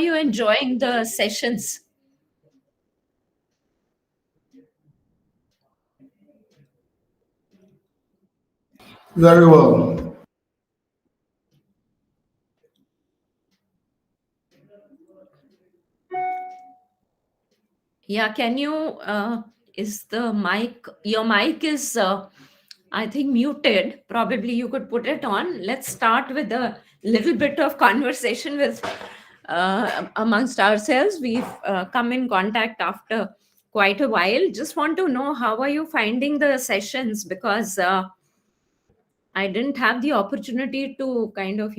Are you enjoying the sessions? Very well. Yeah, can you, is the mic, your mic is, I think, muted. Probably you could put it on. Let's start with a little bit of conversation with amongst ourselves. We've come in contact after quite a while. Just want to know, how are you finding the sessions? Because I didn't have the opportunity to kind of,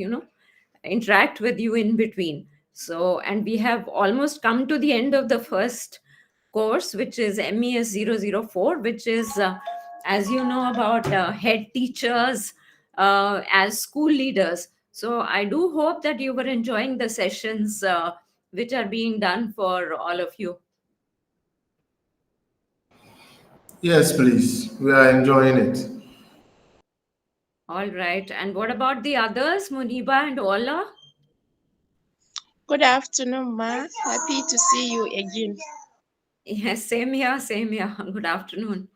interact with you in between. So, and we have almost come to the end of the first course, which is MES 004, which is, as you know, about head teachers as school leaders. So, I do hope that you were enjoying the sessions which are being done for all of you. Yes, please. We are enjoying it. All right. And what about the others, Muniba and Ola? Good afternoon, Ma. Happy to see you again. Yes, same here, same here. Good afternoon.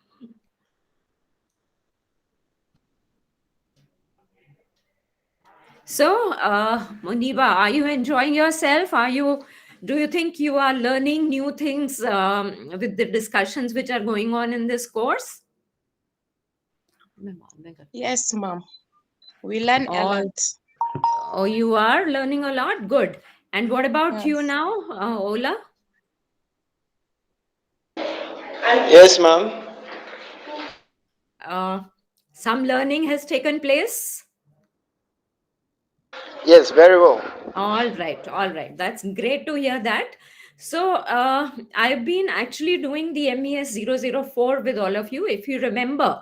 So, Muniba, are you enjoying yourself? Do you think you are learning new things with the discussions which are going on in this course? Yes, Mom. We learn a All, lot. oh, you are learning a lot. Good. And what about you Yes. now, Ola? Yes, ma'am. Uh, some learning has taken place. Yes, very well. All right, all right. That's great to hear that. So, I've been actually doing the MES 004 with all of you. If you remember,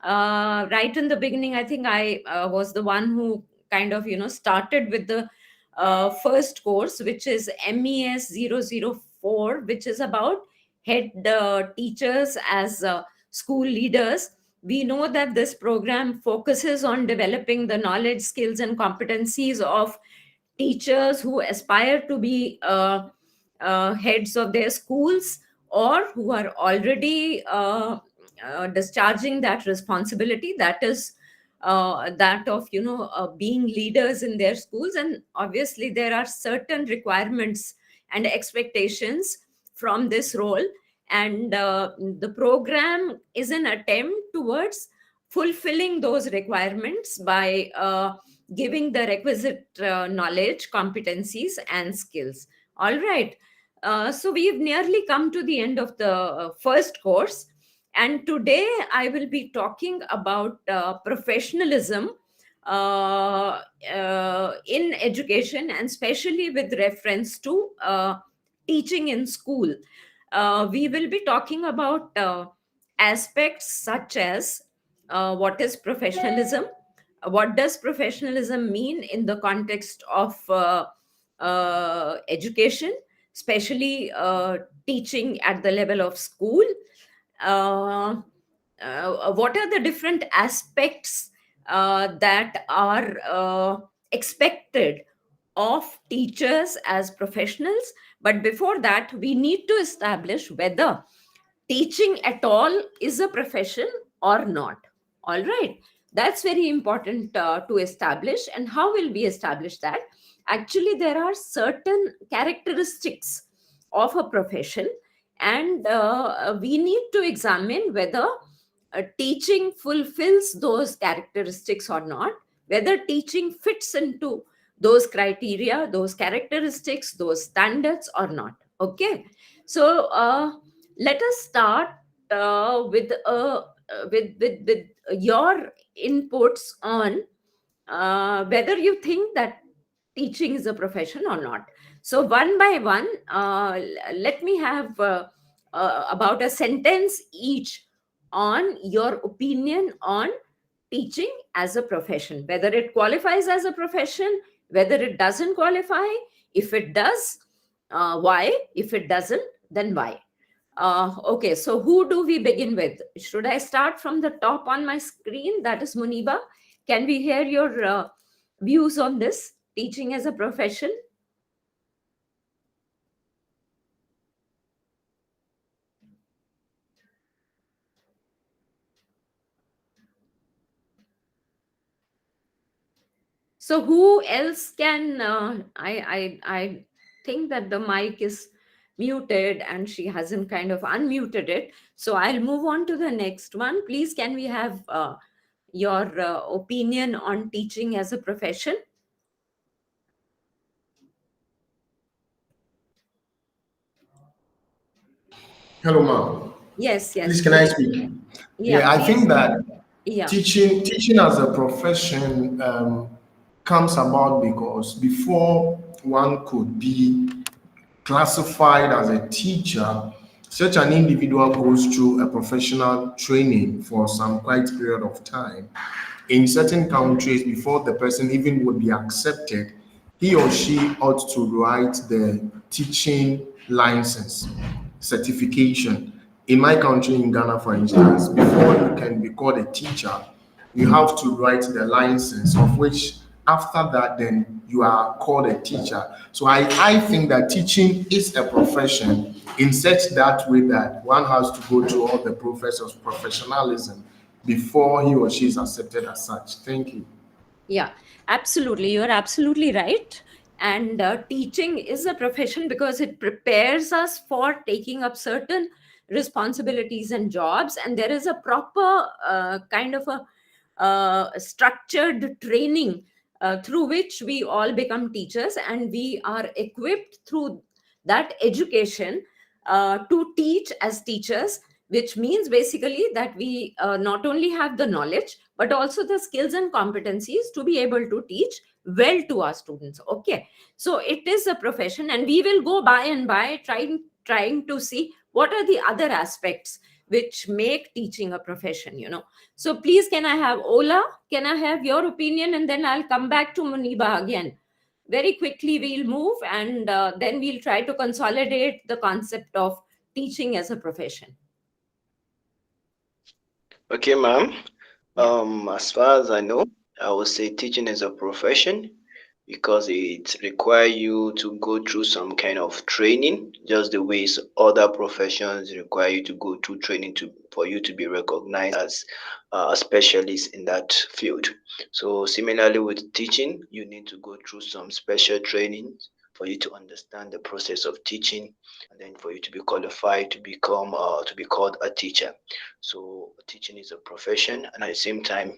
right in the beginning, I think I was the one who kind of, started with the first course, which is MES 004, which is about head teachers as school leaders. We know that this program focuses on developing the knowledge, skills, and competencies of teachers who aspire to be heads of their schools, or who are already discharging that responsibility, that is that of being leaders in their schools. And obviously there are certain requirements and expectations from this role, and the program is an attempt towards fulfilling those requirements by giving the requisite knowledge, competencies, and skills. All right. So we've nearly come to the end of the first course. And today I will be talking about professionalism in education, and especially with reference to teaching in school. We will be talking about aspects such as what is professionalism, what does professionalism mean in the context of education, especially teaching at the level of school. uh, what are the different aspects that are expected of teachers as professionals. But before that, we need to establish whether teaching at all is a profession or not. All right, that's very important to establish. And how will we establish that? Actually, there are certain characteristics of a profession, and we need to examine whether teaching fulfills those characteristics or not, whether teaching fits into those criteria, those characteristics, those standards or not. Okay, so let us start with your inputs on whether you think that teaching is a profession or not. So one by one, let me have about a sentence each on your opinion on teaching as a profession, whether it qualifies as a profession, whether it doesn't qualify. If it does, why? If it doesn't, then why? Okay, so who do we begin with? Should I start from the top on my screen? That is Muniba. Can we hear your views on this, teaching as a profession? So who else can? I think that the mic is muted and she hasn't kind of unmuted it. So I'll move on to the next one. Please, can we have your opinion on teaching as a profession? Hello, ma'am. Yes, Please, yes. can I speak? Yeah, Yeah, I please. think that Yeah. teaching as a profession comes about because before one could be classified as a teacher, such an individual goes through a professional training for some quite period of time. In certain countries, before the person even would be accepted, he or she ought to write the teaching license certification. In my country, in Ghana, for instance, before you can be called a teacher, you have to write the license, of which after that, then you are called a teacher. So I think that teaching is a profession in such that way that one has to go through all the process of professionalism before he or she is accepted as such. Thank you. Yeah, absolutely. You're absolutely right. And teaching is a profession because it prepares us for taking up certain responsibilities and jobs. And there is a proper kind of a structured training through which we all become teachers, and we are equipped through that education to teach as teachers, which means basically that we not only have the knowledge but also the skills and competencies to be able to teach well to our students. Okay, so it is a profession, and we will go by and by trying to see what are the other aspects which make teaching a profession, so please, can I have Ola? Can I have your opinion? And then I'll come back to Muniba again. Very quickly, we'll move, and then we'll try to consolidate the concept of teaching as a profession. Okay, ma'am. Yeah. As far as I know, I would say teaching is a profession because it require you to go through some kind of training, just the ways other professions require you to go through training to for you to be recognized as a specialist in that field. So similarly with teaching, you need to go through some special trainings for you to understand the process of teaching, and then for you to be qualified to become to be called a teacher. So teaching is a profession, and at the same time,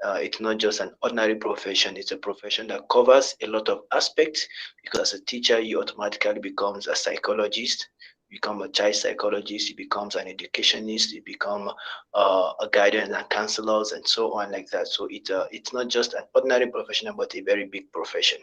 it's not just an ordinary profession. It's a profession that covers a lot of aspects because as a teacher, you automatically becomes a psychologist, you become a child psychologist, you becomes an educationist, you become a guidance and counselors and so on like that. So it's not just an ordinary profession, but a very big profession.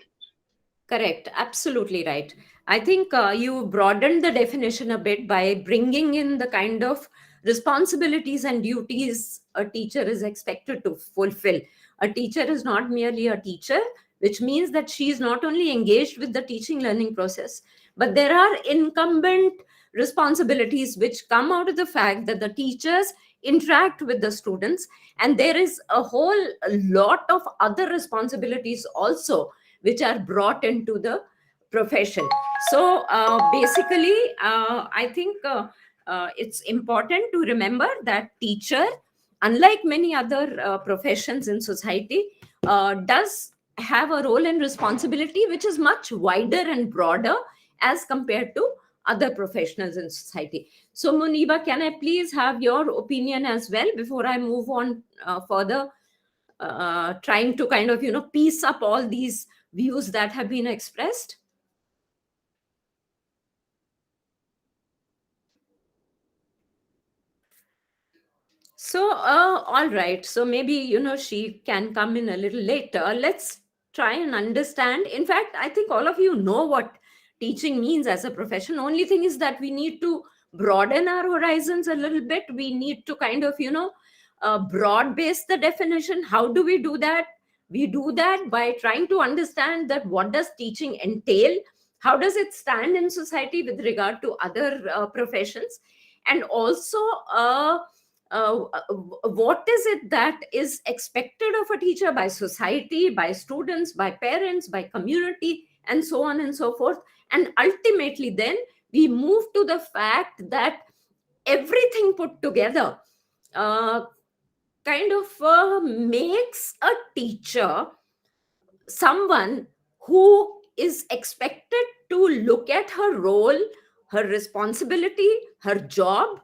Correct. Absolutely right. I think you broadened the definition a bit by bringing in the kind of responsibilities and duties a teacher is expected to fulfill. A teacher is not merely a teacher, which means that she is not only engaged with the teaching learning process, but there are incumbent responsibilities which come out of the fact that the teachers interact with the students, and there is a whole lot of other responsibilities also which are brought into the profession. So basically, I think it's important to remember that teacher, unlike many other professions in society, does have a role and responsibility which is much wider and broader as compared to other professionals in society. So Muniba, can I please have your opinion as well before I move on further, trying to kind of piece up all these views that have been expressed? So all right, so maybe she can come in a little later. Let's try and understand. In fact, I think all of you know what teaching means as a profession. Only thing is that we need to broaden our horizons a little bit. We need to kind of broad base the definition. How do we do that? We do that by trying to understand that what does teaching entail, how does it stand in society with regard to other professions, and also what is it that is expected of a teacher by society, by students, by parents, by community, and so on and so forth. And ultimately then we move to the fact that everything put together uh, kind of makes a teacher someone who is expected to look at her role, her responsibility, her job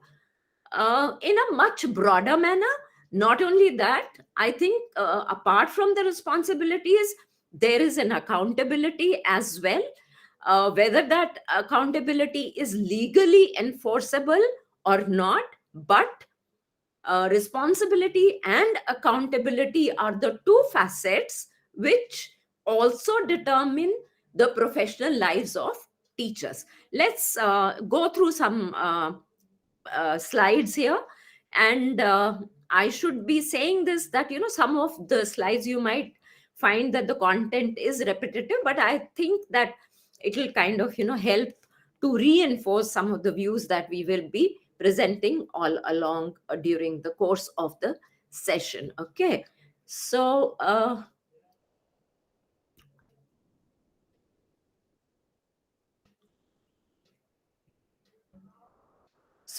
in a much broader manner. Not only that, I think apart from the responsibilities, there is an accountability as well. Whether that accountability is legally enforceable or not, but responsibility and accountability are the two facets which also determine the professional lives of teachers. Let's go through some slides here. And I should be saying this, that some of the slides you might find that the content is repetitive, but I think that it will kind of help to reinforce some of the views that we will be presenting all along during the course of the session. Okay, so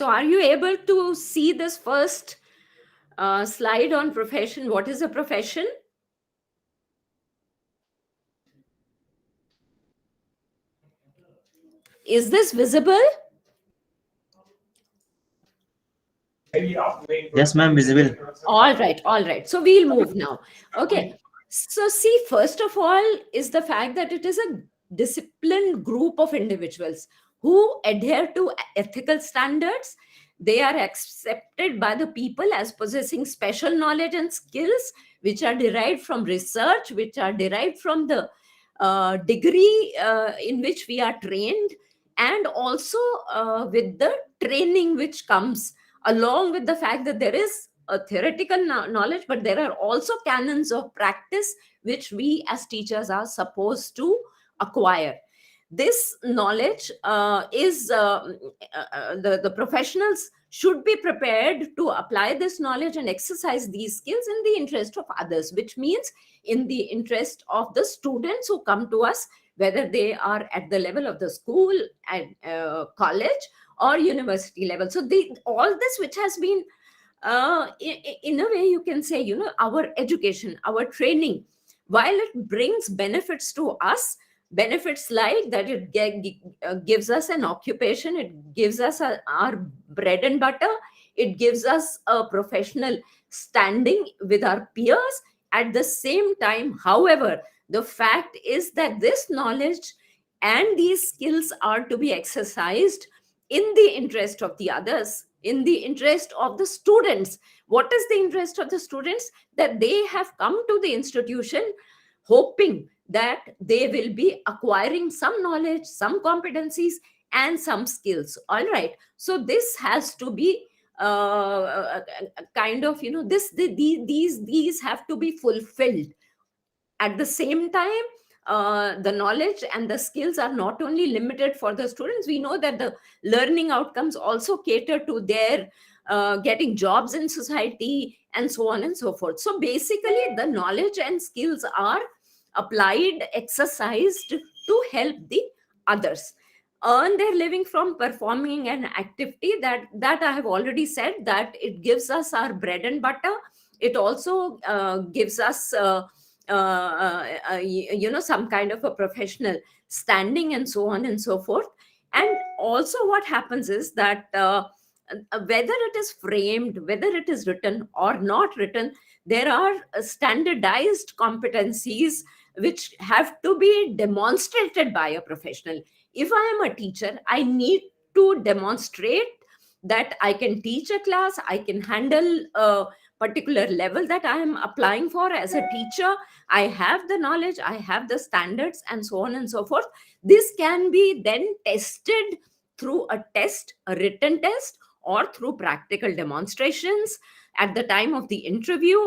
are you able to see this first slide on profession? What is a profession? Is this visible? Yes, ma'am, visible. All right. So we'll move now. Okay. So, see, first of all, is the fact that it is a disciplined group of individuals who adhere to ethical standards. They are accepted by the people as possessing special knowledge and skills which are derived from research, which are derived from the degree in which we are trained, and also with the training which comes along with the fact that there is a theoretical knowledge, but there are also canons of practice which we as teachers are supposed to acquire. This knowledge is the professionals should be prepared to apply this knowledge and exercise these skills in the interest of others, which means in the interest of the students who come to us, whether they are at the level of the school and college or university level. So all this which has been in a way you can say our education, our training, while it brings benefits to us, benefits like that it gives us an occupation, it gives us our bread and butter, it gives us a professional standing with our peers. At the same time, however, the fact is that this knowledge and these skills are to be exercised in the interest of the others, in the interest of the students. What is the interest of the students? That they have come to the institution hoping that they will be acquiring some knowledge, some competencies, and some skills. All right. So this has to be kind of these have to be fulfilled. At the same time, the knowledge and the skills are not only limited for the students. We know that the learning outcomes also cater to their getting jobs in society and so on and so forth. So basically, the knowledge and skills are applied, exercised to help the others earn their living from performing an activity that I have already said, that it gives us our bread and butter. It also gives us some kind of a professional standing and so on and so forth. And also what happens is that whether it is framed, whether it is written or not written, there are standardized competencies which have to be demonstrated by a professional. If I am a teacher, I need to demonstrate that I can teach a class, I can handle a particular level that I am applying for as a teacher, I have the knowledge, I have the standards, and so on and so forth. This can be then tested through a test, a written test, or through practical demonstrations at the time of the interview.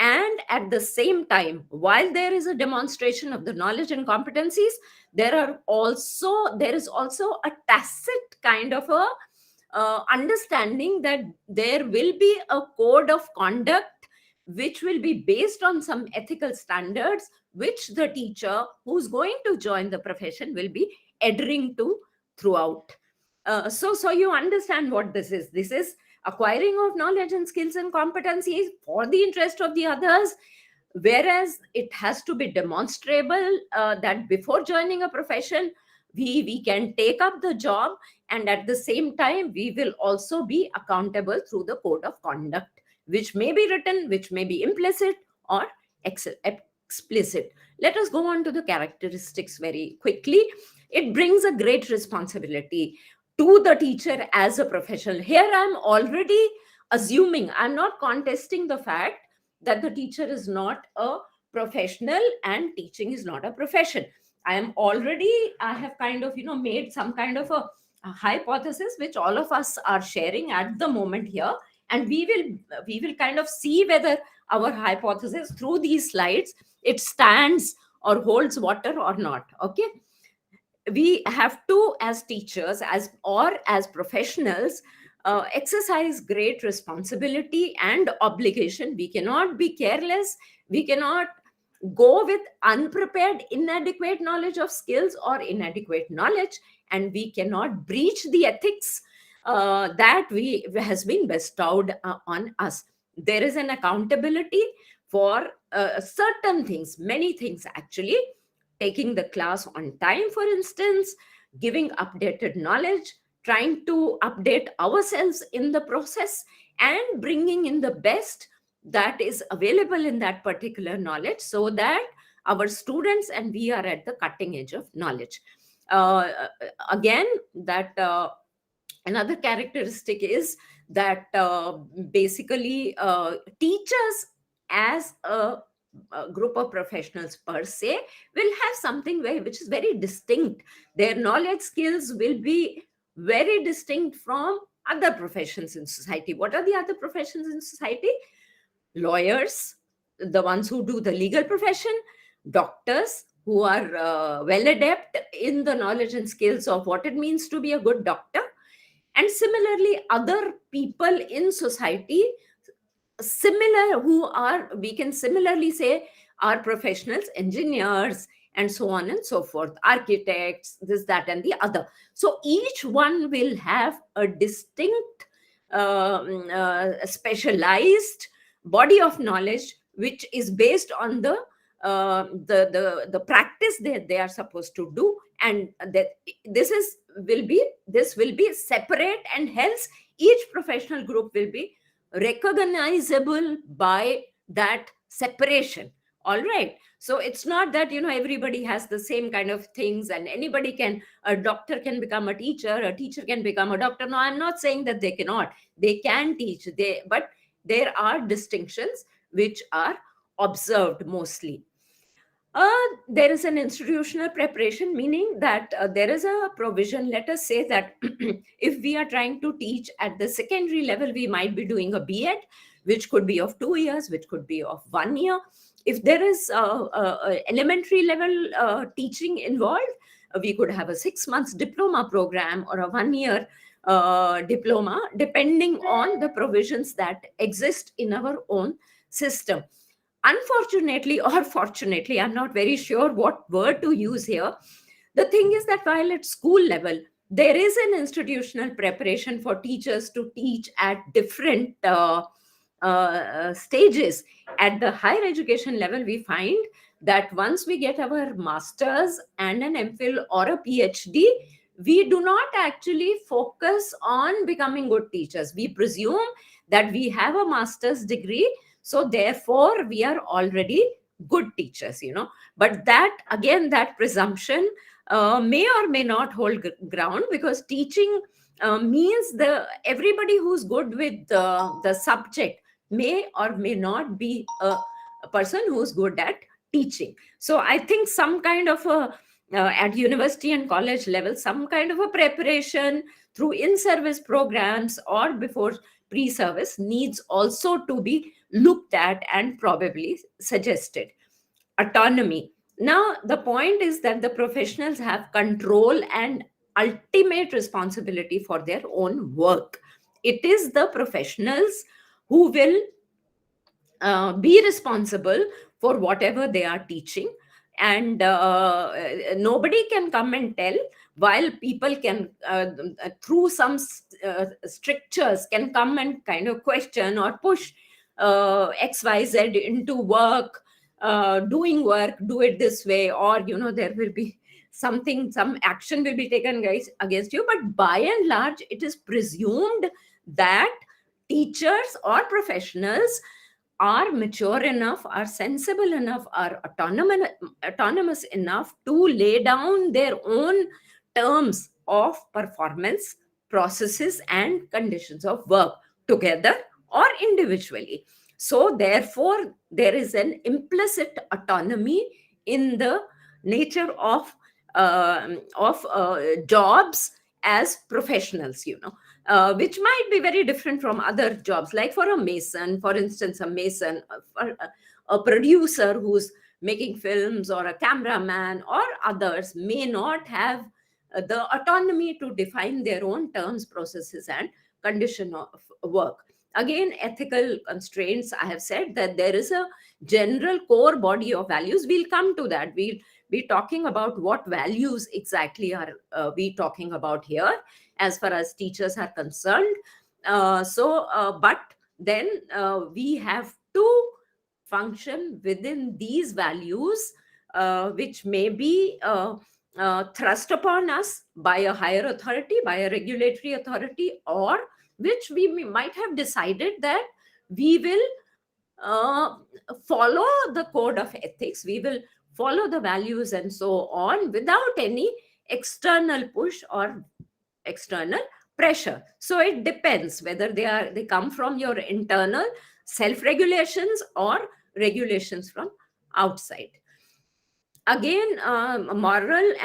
And at the same time, while there is a demonstration of the knowledge and competencies, there is also a tacit kind of a understanding that there will be a code of conduct which will be based on some ethical standards which the teacher who's going to join the profession will be adhering to throughout. So you understand what this is. This is acquiring of knowledge and skills and competencies for the interest of the others, whereas it has to be demonstrable that before joining a profession, we can take up the job, and at the same time we will also be accountable through the code of conduct, which may be written, which may be implicit or explicit. Let us go on to the characteristics very quickly. It brings a great responsibility to the teacher as a professional. Here I'm already assuming, I'm not contesting the fact that the teacher is not a professional and teaching is not a profession. I have kind of made some kind of a hypothesis which all of us are sharing at the moment here, and we will kind of see whether our hypothesis through these slides it stands or holds water or not. Okay, we have to, as teachers as professionals, exercise great responsibility and obligation. We cannot be careless. We cannot go with unprepared, inadequate knowledge of skills or inadequate knowledge, and we cannot breach the ethics that we has been bestowed on us. There is an accountability for certain things, many things actually. Taking the class on time, for instance, giving updated knowledge, trying to update ourselves in the process, and bringing in the best that is available in that particular knowledge, so that our students and we are at the cutting edge of knowledge. Again, that another characteristic is that basically teachers as a group of professionals per se will have something which is very distinct. Their knowledge skills will be very distinct from other professions in society. What are the other professions in society? Lawyers, the ones who do the legal profession, doctors who are well adept in the knowledge and skills of what it means to be a good doctor, and similarly other people in society similar who are, we can similarly say, are professionals, engineers, and so on and so forth, architects, this, that, and the other. So each one will have a distinct specialized body of knowledge which is based on the practice that they are supposed to do, and that this will be separate, and hence each professional group will be recognizable by that separation. All right, so it's not that everybody has the same kind of things and anybody can, a doctor can become a teacher can become a doctor. No, I'm not saying that they cannot. They can teach, but there are distinctions which are observed mostly. There is an institutional preparation, meaning that there is a provision. Let us say that if we are trying to teach at the secondary level, we might be doing a B.Ed, which could be of 2 years, which could be of 1 year. If there is elementary level teaching involved, we could have a 6 months diploma program or a 1 year diploma, depending on the provisions that exist in our own system. Unfortunately or fortunately, I'm not very sure what word to use here. The thing is that while at school level, there is an institutional preparation for teachers to teach at different stages. At the higher education level, we find that once we get our master's and an MPhil or a PhD, we do not actually focus on becoming good teachers. We presume that we have a master's degree, so therefore we are already good teachers, but that again, that presumption may or may not hold ground, because teaching means everybody who's good with the subject may or may not be a person who's good at teaching. So I think some kind of a at university and college level, some kind of a preparation through in-service programs or before pre-service needs also to be looked at and probably suggested. Autonomy. Now, the point is that the professionals have control and ultimate responsibility for their own work. It is the professionals who will be responsible for whatever they are teaching, and nobody can come and tell, while people can through some strictures can come and kind of question or push xyz into work doing work, do it this way, or there will be something, some action will be taken, guys, against you. But by and large, it is presumed that teachers or professionals are mature enough, are sensible enough, are autonomous enough to lay down their own terms of performance, processes, and conditions of work, together or individually. So therefore, there is an implicit autonomy in the nature of jobs as professionals, which might be very different from other jobs. Like for a mason, for instance, for a producer who's making films, or a cameraman, or others may not have the autonomy to define their own terms, processes, and condition of work. Again, ethical constraints, I have said that there is a general core body of values. We'll come to that. We'll be talking about what values exactly are we talking about here as far as teachers are concerned. But then we have to function within these values, which may be thrust upon us by a higher authority, by a regulatory authority, or which we might have decided that we will uh, follow the code of ethics, we will follow the values and so on, without any external push or external pressure. So it depends whether they come from your internal self regulations or regulations from outside. Again, morality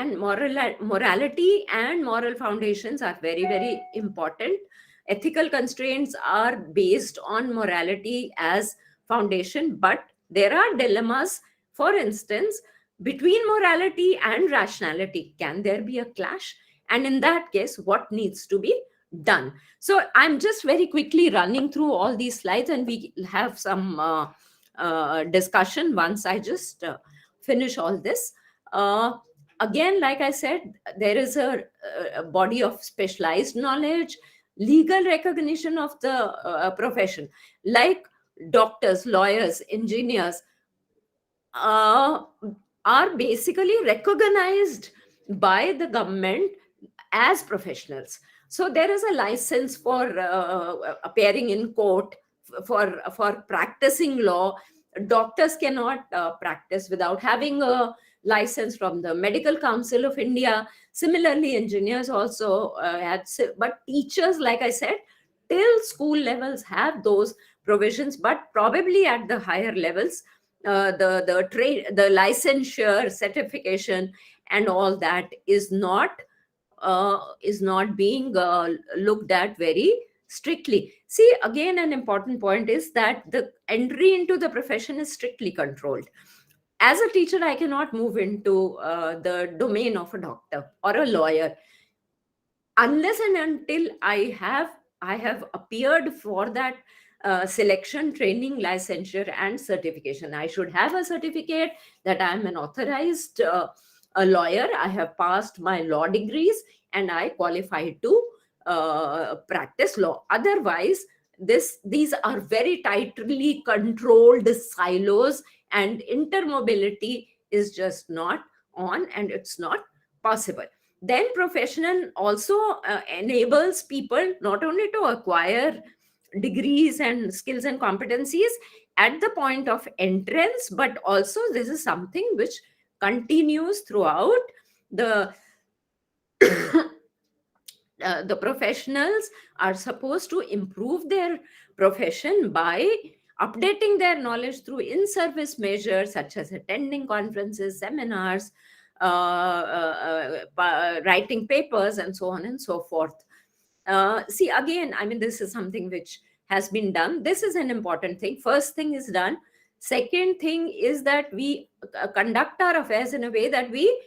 and moral foundations are very, very important. Ethical constraints are based on morality as foundation, but there are dilemmas. For instance, between morality and rationality, can there be a clash? And in that case, what needs to be done? So I'm just very quickly running through all these slides, and we have some discussion once I just finish all this. Uh, Again, like I said, there is a body of specialized knowledge, legal recognition of the profession, like doctors, lawyers, engineers, uh, are basically recognized by the government as professionals. So there is a license for appearing in court, for practicing law. Doctors cannot practice without having a license from the Medical Council of India. Similarly, engineers also but teachers, like I said, till school levels have those provisions, but probably at the higher levels, the trade, the licensure, certification, and all that is not being looked at very strictly. See, again, an important point is that the entry into the profession is strictly controlled. As a teacher, I cannot move into the domain of a doctor or a lawyer unless and until I have appeared for that selection, training, licensure, and certification. I should have a certificate that I am an authorized a lawyer. I have passed my law degrees and I qualify to practice law. Otherwise, these are very tightly controlled silos, and intermobility is just not on, and it's not possible. Then professional also enables people not only to acquire degrees and skills and competencies at the point of entrance, but also this is something which continues throughout the the professionals are supposed to improve their profession by updating their knowledge through in-service measures such as attending conferences, seminars, writing papers, and so on and so forth. See, again, I mean, this is something which has been done. This is an important thing. First thing is done. Second thing is that we conduct our affairs in a way that we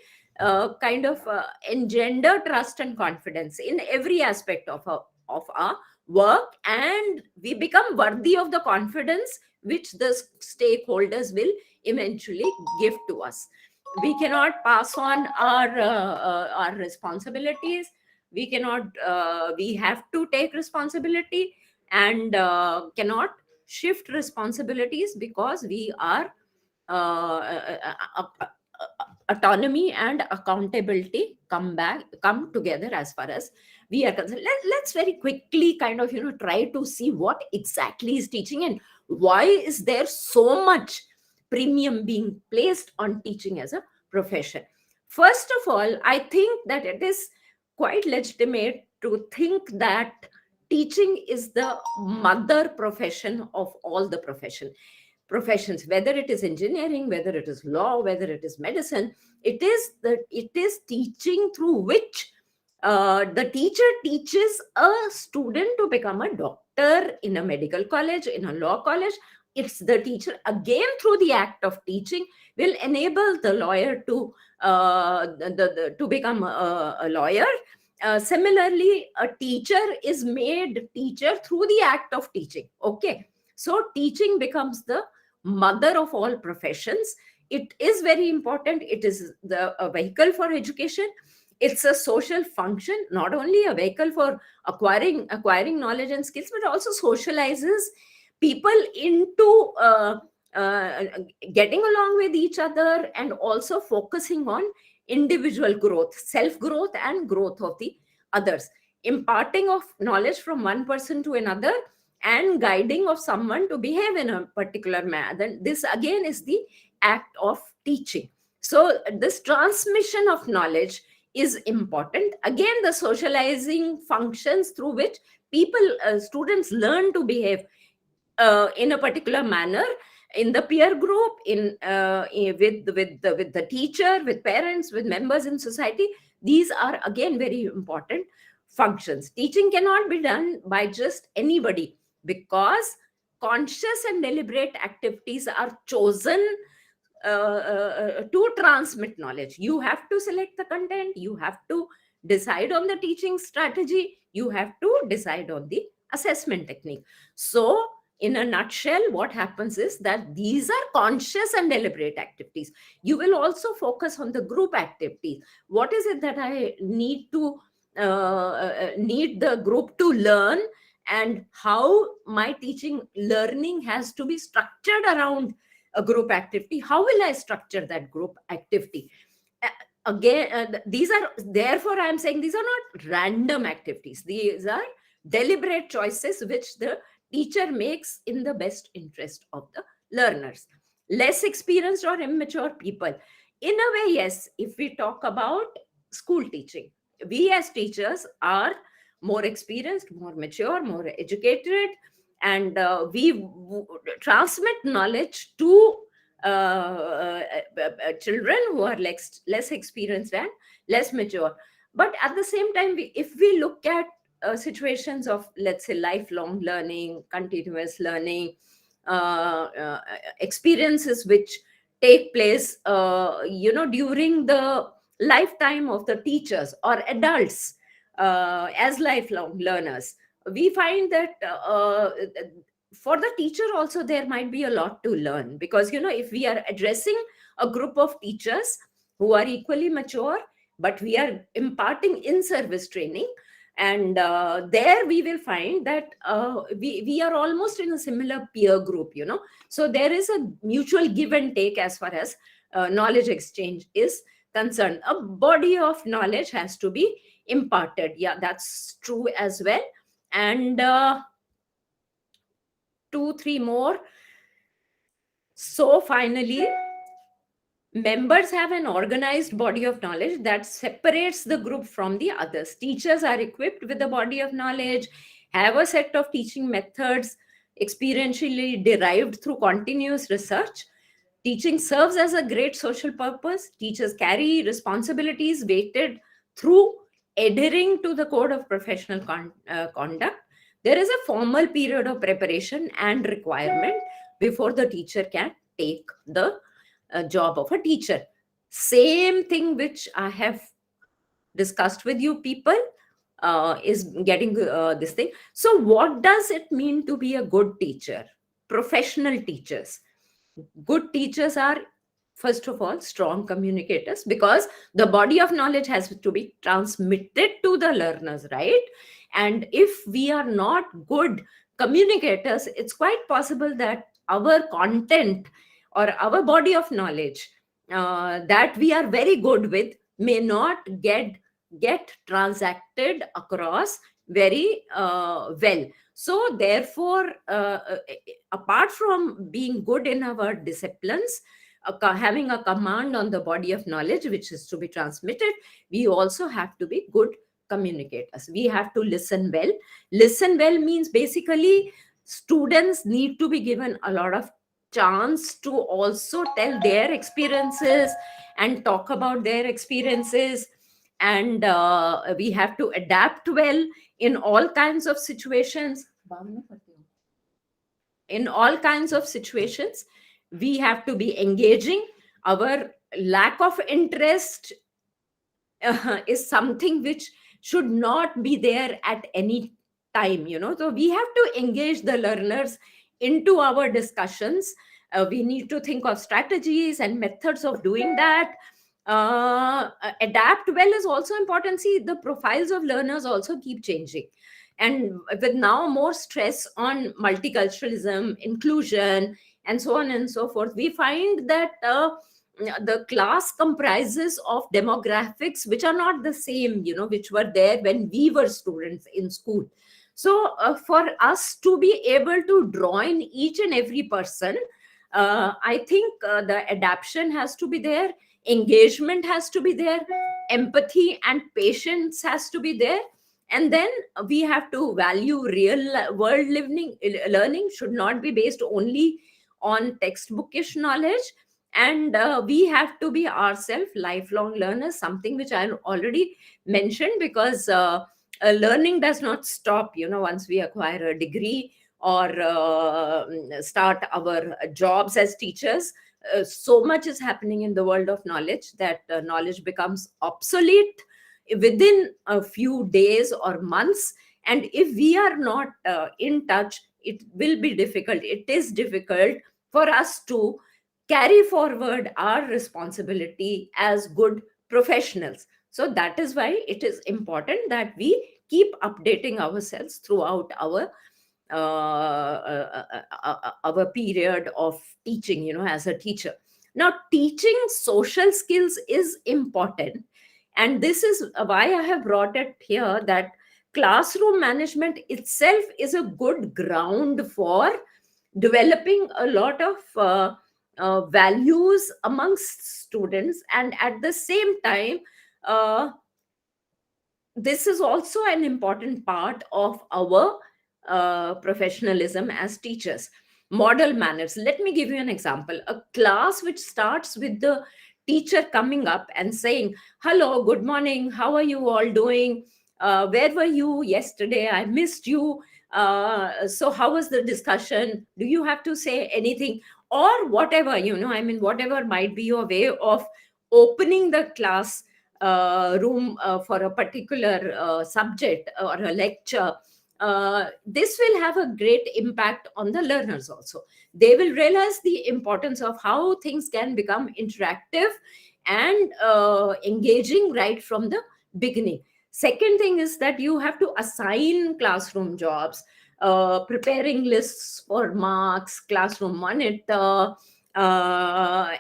kind of engender trust and confidence in every aspect of our work, and we become worthy of the confidence which the stakeholders will eventually give to us. We cannot pass on our responsibilities. We cannot we have to take responsibility, and cannot shift responsibilities because we are autonomy and accountability come together as far as we are concerned. Let's very quickly kind of try to see what exactly is teaching, and why is there so much premium being placed on teaching as a profession. First of all, I think that it is quite legitimate to think that teaching is the mother profession of all the professions, whether it is engineering, whether it is law, whether it is medicine. It is teaching through which the teacher teaches a student to become a doctor in a medical college, in a law college. It's the teacher again, through the act of teaching, will enable the lawyer to to become a lawyer. Similarly, a teacher is made teacher through the act of teaching. Okay, so teaching becomes the mother of all professions. It is very important. It is a vehicle for education. It's a social function, not only a vehicle for acquiring knowledge and skills, but also socializes people into getting along with each other, and also focusing on individual growth, self growth, and growth of the others, imparting of knowledge from one person to another, and guiding of someone to behave in a particular manner. Then this again is the act of teaching. So this transmission of knowledge is important. Again, the socializing functions through which students learn to behave in a particular manner in the peer group, with the teacher, with parents, with members in society. These are again very important functions. Teaching cannot be done by just anybody, because conscious and deliberate activities are chosen to transmit knowledge. You have to select the content, you have to decide on the teaching strategy, you have to decide on the assessment technique. So in a nutshell, what happens is that these are conscious and deliberate activities. You will also focus on the group activities. What is it that I need the group to learn, and how my teaching learning has to be structured around a group activity? How will I structure that group activity? Again, these are, therefore I am saying, these are not random activities. These are deliberate choices which the teacher makes in the best interest of the learners. Less experienced or immature people, in a way, yes, if we talk about school teaching, we as teachers are more experienced, more mature, more educated, and transmit knowledge to children who are less experienced and less mature. But at the same time, if we look at situations of, let's say, lifelong learning, continuous learning, experiences which take place during the lifetime of the teachers or adults, as lifelong learners, we find that for the teacher also there might be a lot to learn, because if we are addressing a group of teachers who are equally mature, but we are imparting in service training, and there we will find that we are almost in a similar peer group. So there is a mutual give and take as far as knowledge exchange is concerned. A body of knowledge has to be imparted. Yeah, that's true as well. And 2 3 more. So finally, members have an organized body of knowledge that separates the group from the others. Teachers are equipped with a body of knowledge, have a set of teaching methods experientially derived through continuous research. Teaching serves as a great social purpose. Teachers carry responsibilities weighted through adhering to the code of professional conduct. There is a formal period of preparation and requirement before the teacher can take the job of a teacher. Same thing which I have discussed with you people is getting this thing. So what does it mean to be a good teacher? Professional teachers. Good teachers are, first of all, strong communicators, because the body of knowledge has to be transmitted to the learners, right? And if we are not good communicators, it's quite possible that our content or our body of knowledge that we are very good with may not get transacted across very well. So therefore, apart from being good in our disciplines, having a command on the body of knowledge which is to be transmitted, we also have to be good communicators. We have to listen well. Listen well means basically students need to be given a lot of chance to also tell their experiences and talk about their experiences. And we have to adapt well in all kinds of situations. In all kinds of situations, we have to be engaging. Our lack of interest is something which should not be there at any time, so we have to engage the learners into our discussions. We need to think of strategies and methods of doing that. Adapt well is also important. See, the profiles of learners also keep changing, and with now more stress on multiculturalism, inclusion, and so on and so forth, we find that the class comprises of demographics which are not the same, which were there when we were students in school. So for us to be able to draw in each and every person, I think the adaptation has to be there, engagement has to be there, empathy and patience has to be there. And then we have to value real world learning should not be based only on textbookish knowledge. And we have to be ourselves lifelong learners, something which I already mentioned, because learning does not stop once we acquire a degree or start our jobs as teachers. So much is happening in the world of knowledge that knowledge becomes obsolete within a few days or months. And if we are not in touch, it will be difficult. It is difficult for us to carry forward our responsibility as good professionals. So that is why it is important that we keep updating ourselves throughout our period of teaching, as a teacher. Now, teaching social skills is important, and this is why I have brought it here, that classroom management itself is a good ground for developing a lot of values amongst students. And at the same time, uh, this is also an important part of our professionalism as teachers. Model manners. Let me give you an example. A class which starts with the teacher coming up and saying, "Hello, good morning, how are you all doing? Where were you yesterday? I missed you. So, how was the discussion? Do you have to say anything?" Or whatever, whatever might be your way of opening the class room for a particular subject or a lecture. This will have a great impact on the learners also. They will realize the importance of how things can become interactive and engaging right from the beginning. Second thing is that you have to assign classroom jobs, preparing lists for marks, classroom monitor, and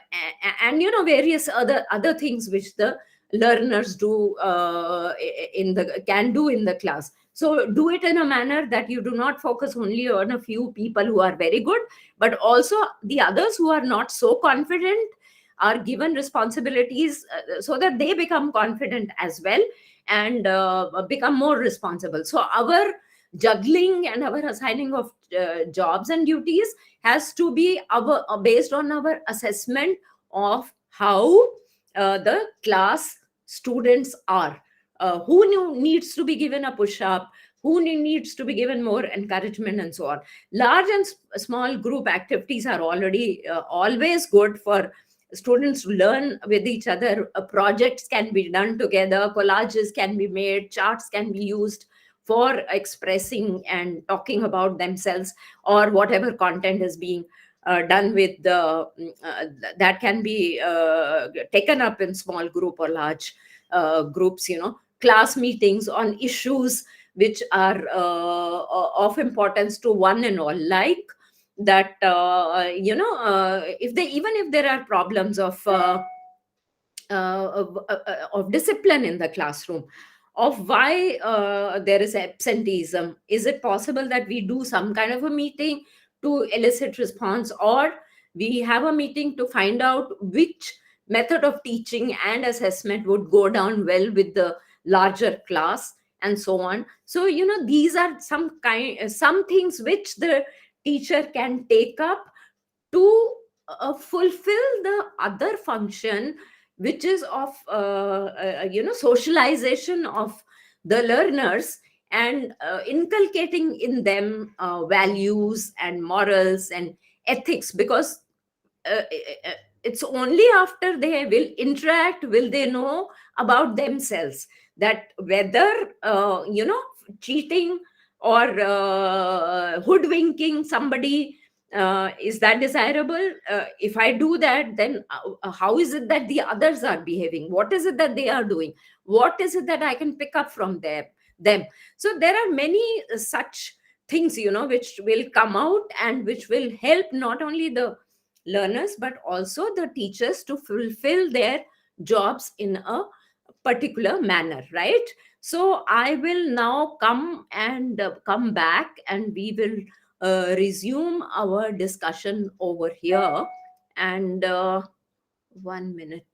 various other things which the learners can do in the class. So do it in a manner that you do not focus only on a few people who are very good, but also the others who are not so confident are given responsibilities, so that they become confident as well and become more responsible. So our juggling and our assigning of jobs and duties has to be based on our assessment of how the class students are. Who needs to be given a push up, who needs to be given more encouragement, and so on. Large and small group activities are already always good for students to learn with each other. Projects can be done together, collages can be made, charts can be used for expressing and talking about themselves, or whatever content is being done with that can be taken up in small group or large groups. Class meetings on issues which are of importance to one and all, like that if they, even if there are problems of discipline in the classroom, of why there is absenteeism, is it possible that we do some kind of a meeting to elicit response, or we have a meeting to find out which method of teaching and assessment would go down well with the larger class, and so on. So these are some things which the teacher can take up to fulfill the other function, which is of socialization of the learners, and inculcating in them values and morals and ethics, because it's only after they will interact will they know about themselves, that whether cheating or hoodwinking somebody, is that desirable? If I do that, then how is it that the others are behaving? What is it that they are doing? What is it that I can pick up from them? So there are many such things, which will come out and which will help not only the learners but also the teachers to fulfill their jobs in a particular manner, right? So I will now come back, and we will resume our discussion over here. And 1 minute.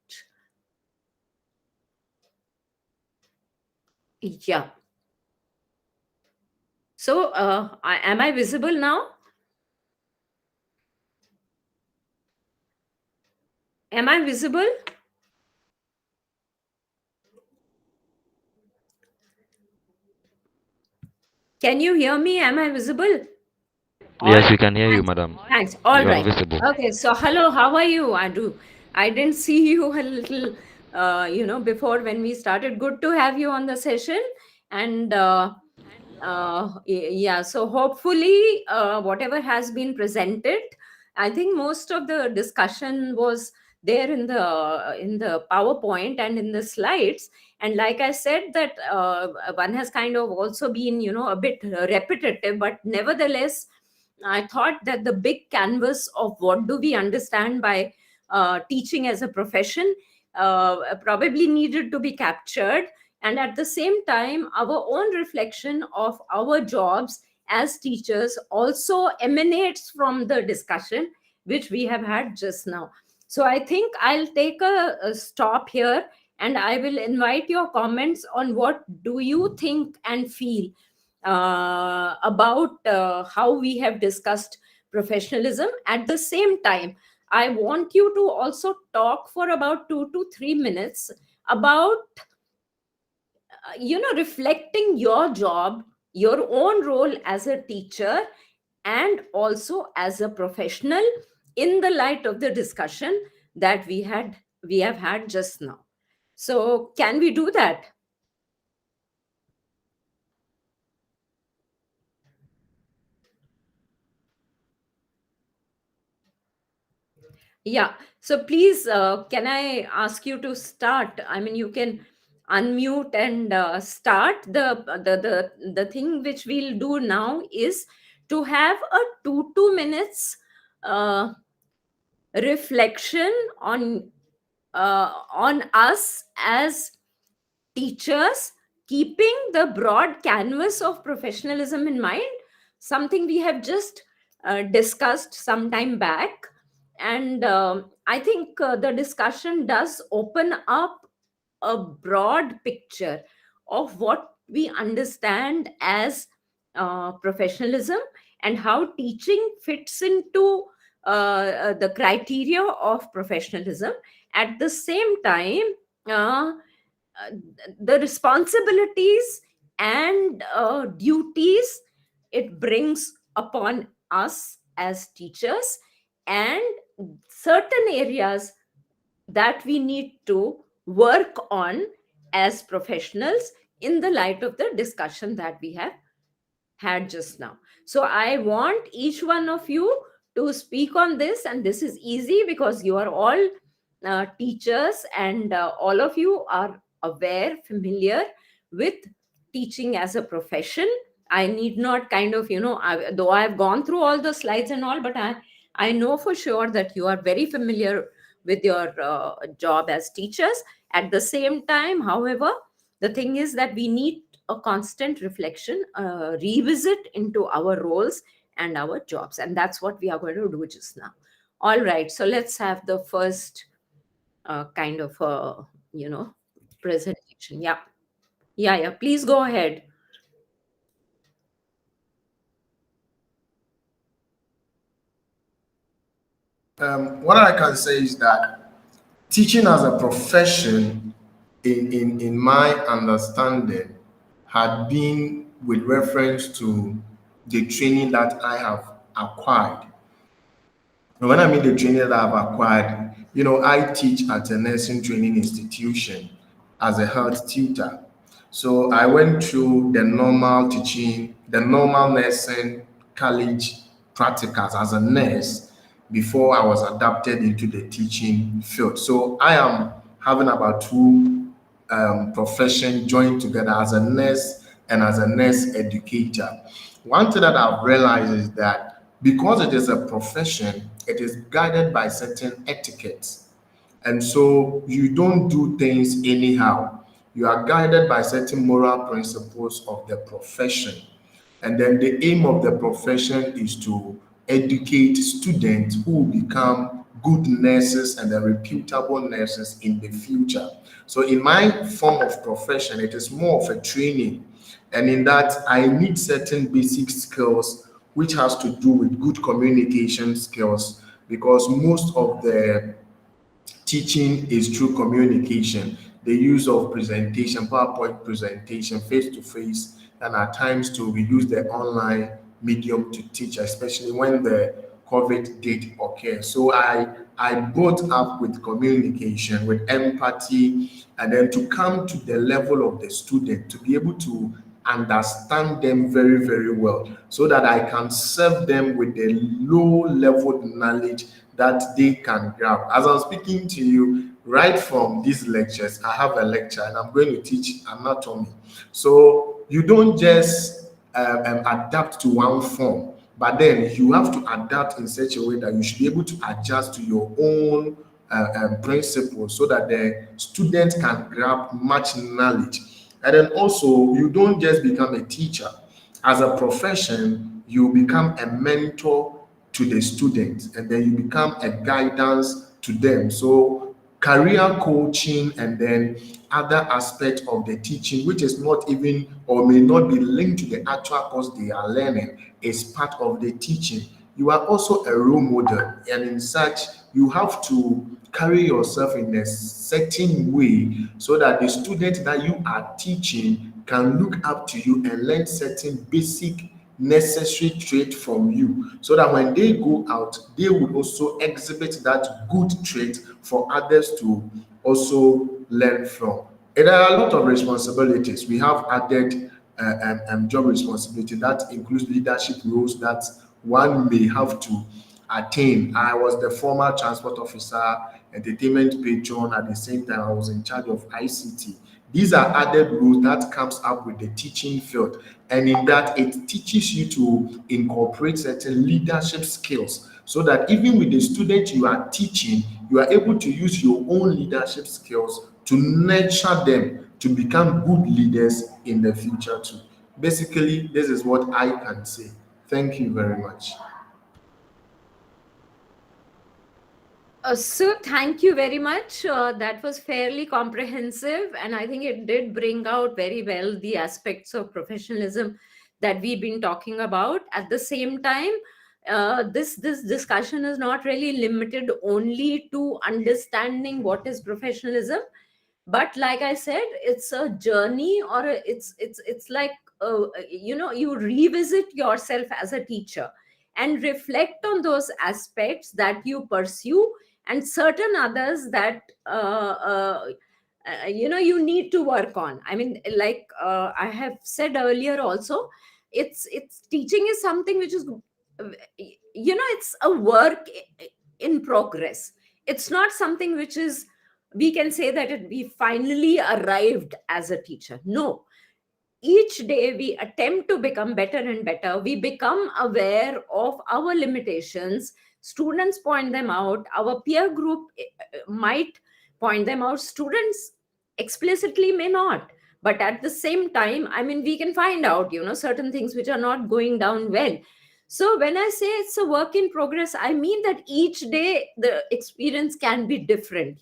Yeah. So am I visible now? Am I visible? Can you hear me? Am I visible? All Yes, right. we can hear you, Thanks. madam. Thanks. All You are right. visible. Okay. So, hello. How are you? I didn't see you a little, before when we started. Good to have you on the session. And yeah. So, hopefully, whatever has been presented, I think most of the discussion was there in the PowerPoint and in the slides. And like I said, that one has kind of also been, a bit repetitive, but nevertheless, I thought that the big canvas of what do we understand by teaching as a profession probably needed to be captured. And at the same time, our own reflection of our jobs as teachers also emanates from the discussion which we have had just now. So I think I'll take a stop here, and I will invite your comments on what do you think and feel about how we have discussed professionalism. At the same time, I want you to also talk for about 2 to 3 minutes about reflecting your job, your own role as a teacher, and also as a professional in the light of the discussion that we have had just now. So can we do that? Yeah. So please, can I ask you to start? I mean, you can unmute and start. The thing which we'll do now is to have a 2 minutes uh, reflection on us as teachers, keeping the broad canvas of professionalism in mind, something we have just discussed some time back. And I think the discussion does open up a broad picture of what we understand as professionalism, and how teaching fits into the criteria of professionalism. At the same time, uh, uh, the responsibilities and duties it brings upon us as teachers, and certain areas that we need to work on as professionals in the light of the discussion that we have had just now. So I want each one of you to speak on this, and this is easy because you are all teachers, and all of you are aware, familiar with teaching as a profession. I need not kind of, though I've gone through all the slides and all, but I know for sure that you are very familiar with your job as teachers. At the same time, however, the thing is that we need a constant reflection, revisit into our roles and our jobs. And that's what we are going to do just now. All right. So let's have the first kind of, presentation. Yeah. Yeah. Yeah. Please go ahead. What I can say is that teaching as a profession, in my understanding, had been with reference to the training that I have acquired. And when I mean the training that I've acquired, I teach at a nursing training institution as a health tutor. So I went through the normal teaching, the normal nursing college practicals as a nurse before I was adapted into the teaching field. So I am having about two profession joined together as a nurse and as a nurse educator. One thing that I've realized is that because it is a profession, it is guided by certain etiquettes. And so you don't do things anyhow. You are guided by certain moral principles of the profession. And then the aim of the profession is to educate students who will become good nurses and then reputable nurses in the future. So in my form of profession, it is more of a training. And in that, I need certain basic skills, which has to do with good communication skills, because most of the teaching is through communication, the use of presentation, PowerPoint presentation, face to face, and at times too, we use the online medium to teach, especially when the COVID did occur. So I brought up with communication, with empathy, and then to come to the level of the student to be able to understand them very, very well so that I can serve them with the low level knowledge that they can grab. As I'm speaking to you, right from these lectures, I have a lecture and I'm going to teach anatomy. So you don't just adapt to one form, but then you have to adapt in such a way that you should be able to adjust to your own principles so that the student can grab much knowledge. And then also, you don't just become a teacher. As a profession, you become a mentor to the students and then you become a guidance to them. So career coaching and then other aspects of the teaching, which is not even or may not be linked to the actual course they are learning, is part of the teaching. You are also a role model, and in such, you have to carry yourself in a certain way so that the student that you are teaching can look up to you and learn certain basic necessary trait from you so that when they go out, they will also exhibit that good trait for others to also learn from. And there are a lot of responsibilities. We have added job responsibility that includes leadership roles that one may have to attain. I was the former transport officer, entertainment patron. At the same time, I was in charge of ICT. These are added rules that comes up with the teaching field, and in that it teaches you to incorporate certain leadership skills so that even with the student you are teaching, you are able to use your own leadership skills to nurture them to become good leaders in the future too. Basically, this is what I can say. Thank you very much. So thank you very much. That was fairly comprehensive, and I think it did bring out very well the aspects of professionalism that we've been talking about. At the same time, this discussion is not really limited only to understanding what is professionalism, but like I said, it's a journey, or it's like you revisit yourself as a teacher and reflect on those aspects that you pursue and certain others that you need to work on. I mean, like I have said earlier also, it's teaching is something which is it's a work in progress. It's not something which is, we can say that we finally arrived as a teacher. No, each day we attempt to become better and better. We become aware of our limitations. Students point them out. Our peer group might point them out. Students explicitly may not. But at the same time, I mean, we can find out, certain things which are not going down well. So when I say it's a work in progress, I mean that each day the experience can be different.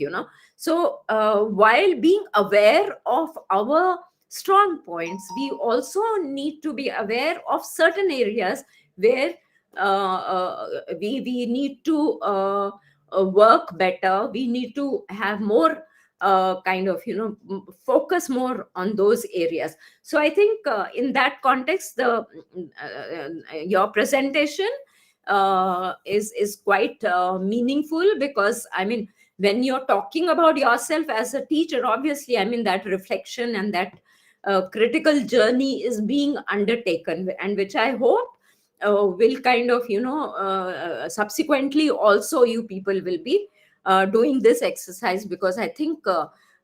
So while being aware of our strong points, we also need to be aware of certain areas where we need to work better. We need to have more kind of focus more on those areas. So I think in that context, the your presentation is quite meaningful, because I mean, when you're talking about yourself as a teacher, obviously, I mean, that reflection and that critical journey is being undertaken, and which I hope will kind of subsequently also you people will be doing this exercise, because I think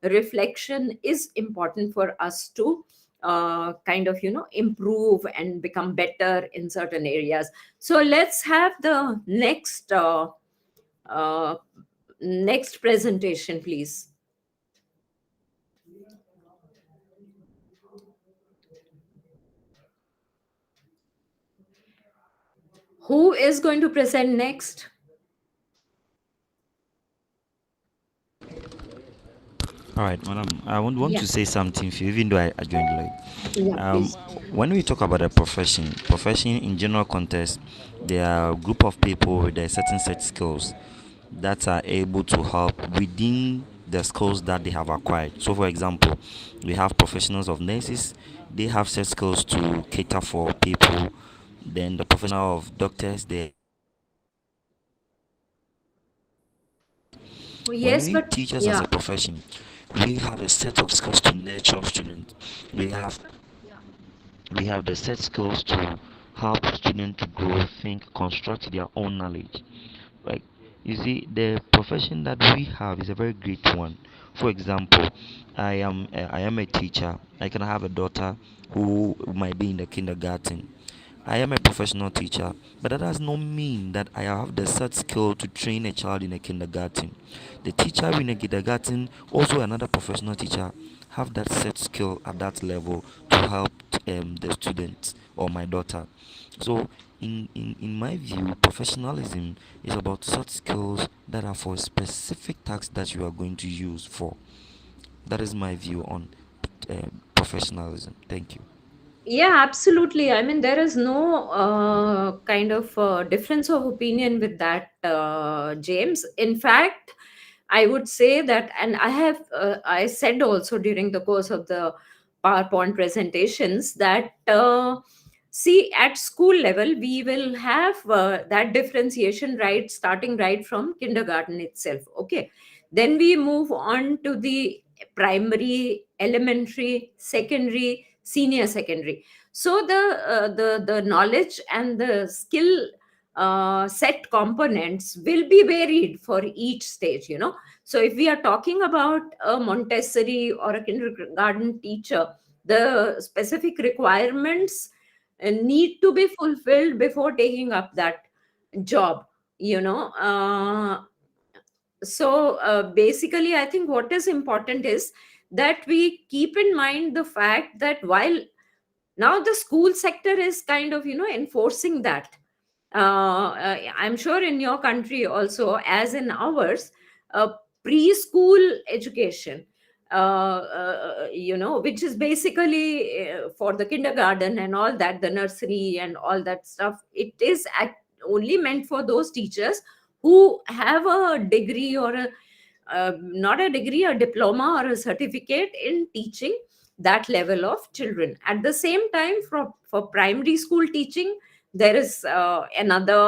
reflection is important for us to kind of improve and become better in certain areas. So let's have the uh, next presentation, please. Who is going to present next? All right, madam. I want Yeah, to say something for you, even though I joined late. yeah, Um, please. when we talk about a profession in general context, there are a group of people with a certain set skills that are able to help within the skills that they have acquired. So, for example, we have professionals of nurses; they have set skills to cater for people. Then the professional of doctors, they when Yes, we but teachers as yeah. a profession, we have a set of skills to nurture students. We have we have the set skills to help students to grow, think, construct their own knowledge. Like you see, the profession that we have is a very great one. For example, I am a teacher. I can have a daughter who might be in the kindergarten. I am a professional teacher, but that does not mean that I have the set skill to train a child in a kindergarten. The teacher in a kindergarten, also another professional teacher, have that set skill at that level to help the students or my daughter. So, in my view, professionalism is about such skills that are for specific tasks that you are going to use for. That is my view on professionalism. Thank you. Yeah, absolutely. I mean, there is no kind of difference of opinion with that, James. In fact, I would say that, and I said also during the course of the PowerPoint presentations that, see, at school level, we will have that differentiation right, starting right from kindergarten itself. Okay. Then we move on to the primary, elementary, secondary, senior secondary. So the knowledge and the skill set components will be varied for each stage. So if we are talking about a Montessori or a kindergarten teacher, the specific requirements need to be fulfilled before taking up that job you know so basically, I think what is important is that we keep in mind the fact that while now the school sector is kind of enforcing that, I'm sure in your country also, as in ours, preschool education, which is basically for the kindergarten and all that, the nursery and all that stuff, it is only meant for those teachers who have a degree or not a degree, a diploma or a certificate in teaching that level of children. At the same time, for primary school teaching, there is another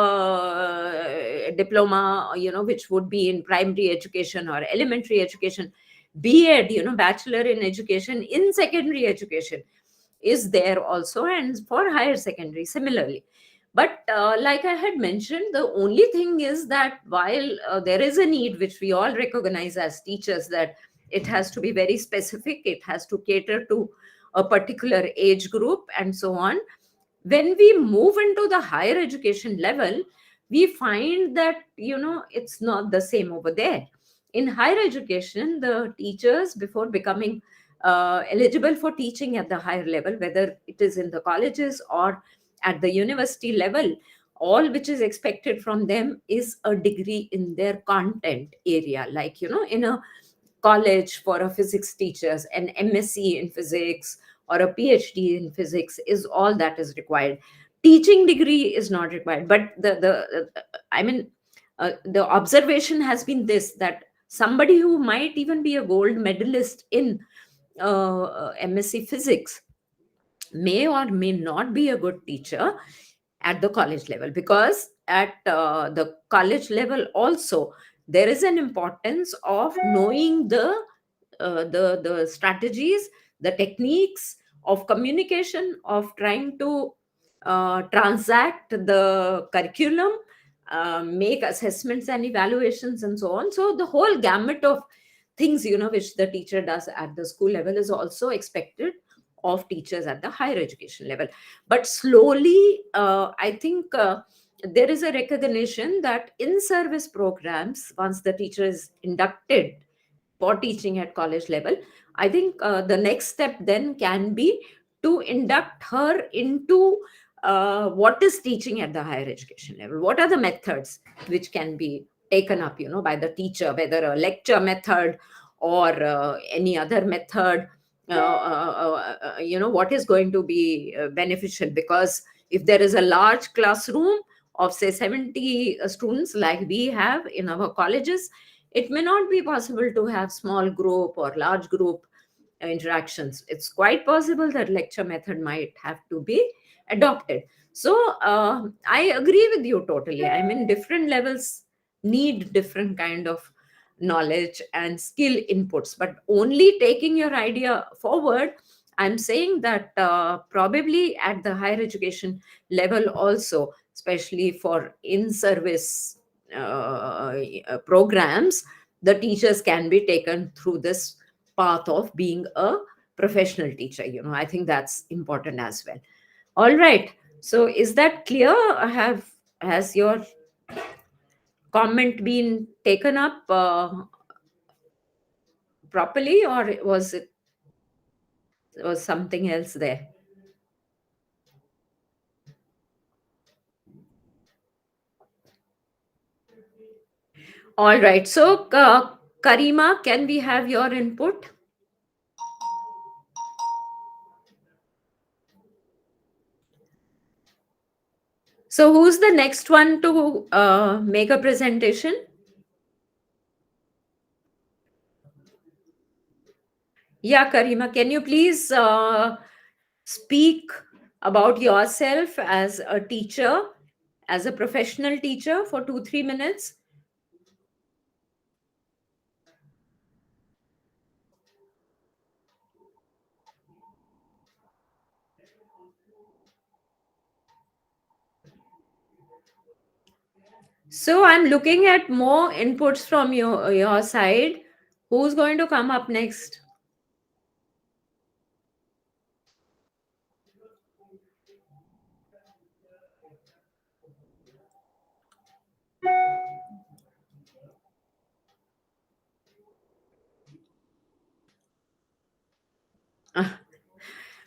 diploma, which would be in primary education or elementary education. B.Ed, bachelor in education in secondary education, is there also, and for higher secondary similarly. But like I had mentioned, the only thing is that while there is a need which we all recognize as teachers, that it has to be very specific, it has to cater to a particular age group, and so on. When we move into the higher education level, we find that, it's not the same over there. In higher education, the teachers, before becoming eligible for teaching at the higher level, whether it is in the colleges or at the university level, all which is expected from them is a degree in their content area. Like, in a college, for a physics teachers, an MSc in physics or a PhD in physics is all that is required. Teaching degree is not required. But I mean, the observation has been this, that somebody who might even be a gold medalist in MSc physics may or may not be a good teacher at the college level, because at the college level also there is an importance of knowing the strategies, the techniques of communication, of trying to transact the curriculum, make assessments and evaluations, and so on. So the whole gamut of things, which the teacher does at the school level, is also expected of teachers at the higher education level. But slowly, I think there is a recognition that in service programs, once the teacher is inducted for teaching at college level, I think the next step then can be to induct her into what is teaching at the higher education level. What are the methods which can be taken up, by the teacher, whether a lecture method or any other method. What is going to be beneficial, because if there is a large classroom of say 70 students like we have in our colleges, it may not be possible to have small group or large group interactions. It's quite possible that lecture method might have to be adopted. So I agree with you totally. I mean, different levels need different kind of knowledge and skill inputs, but only taking your idea forward, I'm saying that probably at the higher education level also, especially for in service programs, the teachers can be taken through this path of being a professional teacher. I think that's important as well. All right, so is that clear? Has your comment been taken up properly, or was something else there? All right, so Karima, can we have your input? So who's the next one to make a presentation? Yeah, Karima, can you please speak about yourself as a teacher, as a professional teacher, for 2-3 minutes? So I'm looking at more inputs from your side. Who's going to come up next?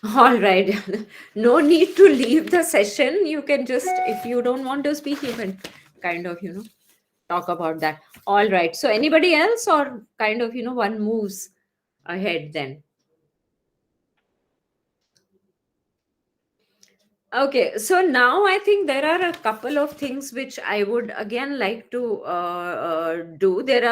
All right. No need to leave the session. You can just, if you don't want to speak, you can kind of, talk about that. All right. So anybody else, or kind of, one moves ahead then? Okay, so now I think there are a couple of things which I would again like to do. There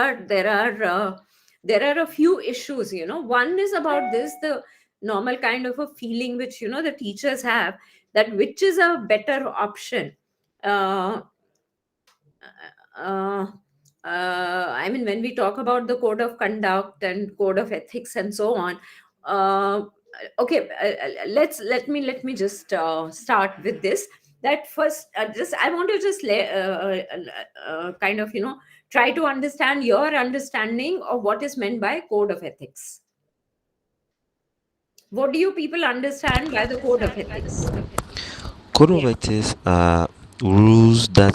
are a few issues. One is about this, the normal kind of a feeling which the teachers have, that which is a better option. Uh, uh, I mean, when we talk about the code of conduct and code of ethics and so on, uh, okay, let me just start with this. That first, just I want to just kind of try to understand your understanding of what is meant by code of ethics. What do you people understand by the code of ethics? Code of Yeah. ethics are rules that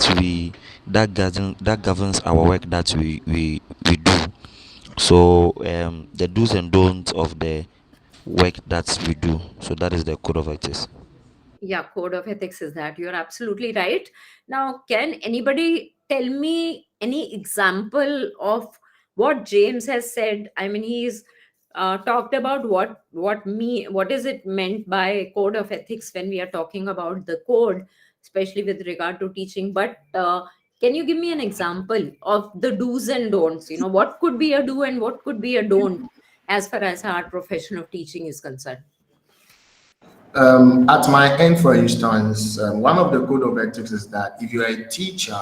governs our work that we do. So the do's and don'ts of the work that we do. So that is the code of ethics. Yeah, code of ethics is that. You're absolutely right. Now, can anybody tell me any example of what James has said? I mean, he's talked about what is it meant by code of ethics when we are talking about the code, especially with regard to teaching. But can you give me an example of the do's and don'ts? What could be a do and what could be a don't as far as our profession of teaching is concerned? At my end, for instance, one of the code of ethics is that if you are a teacher,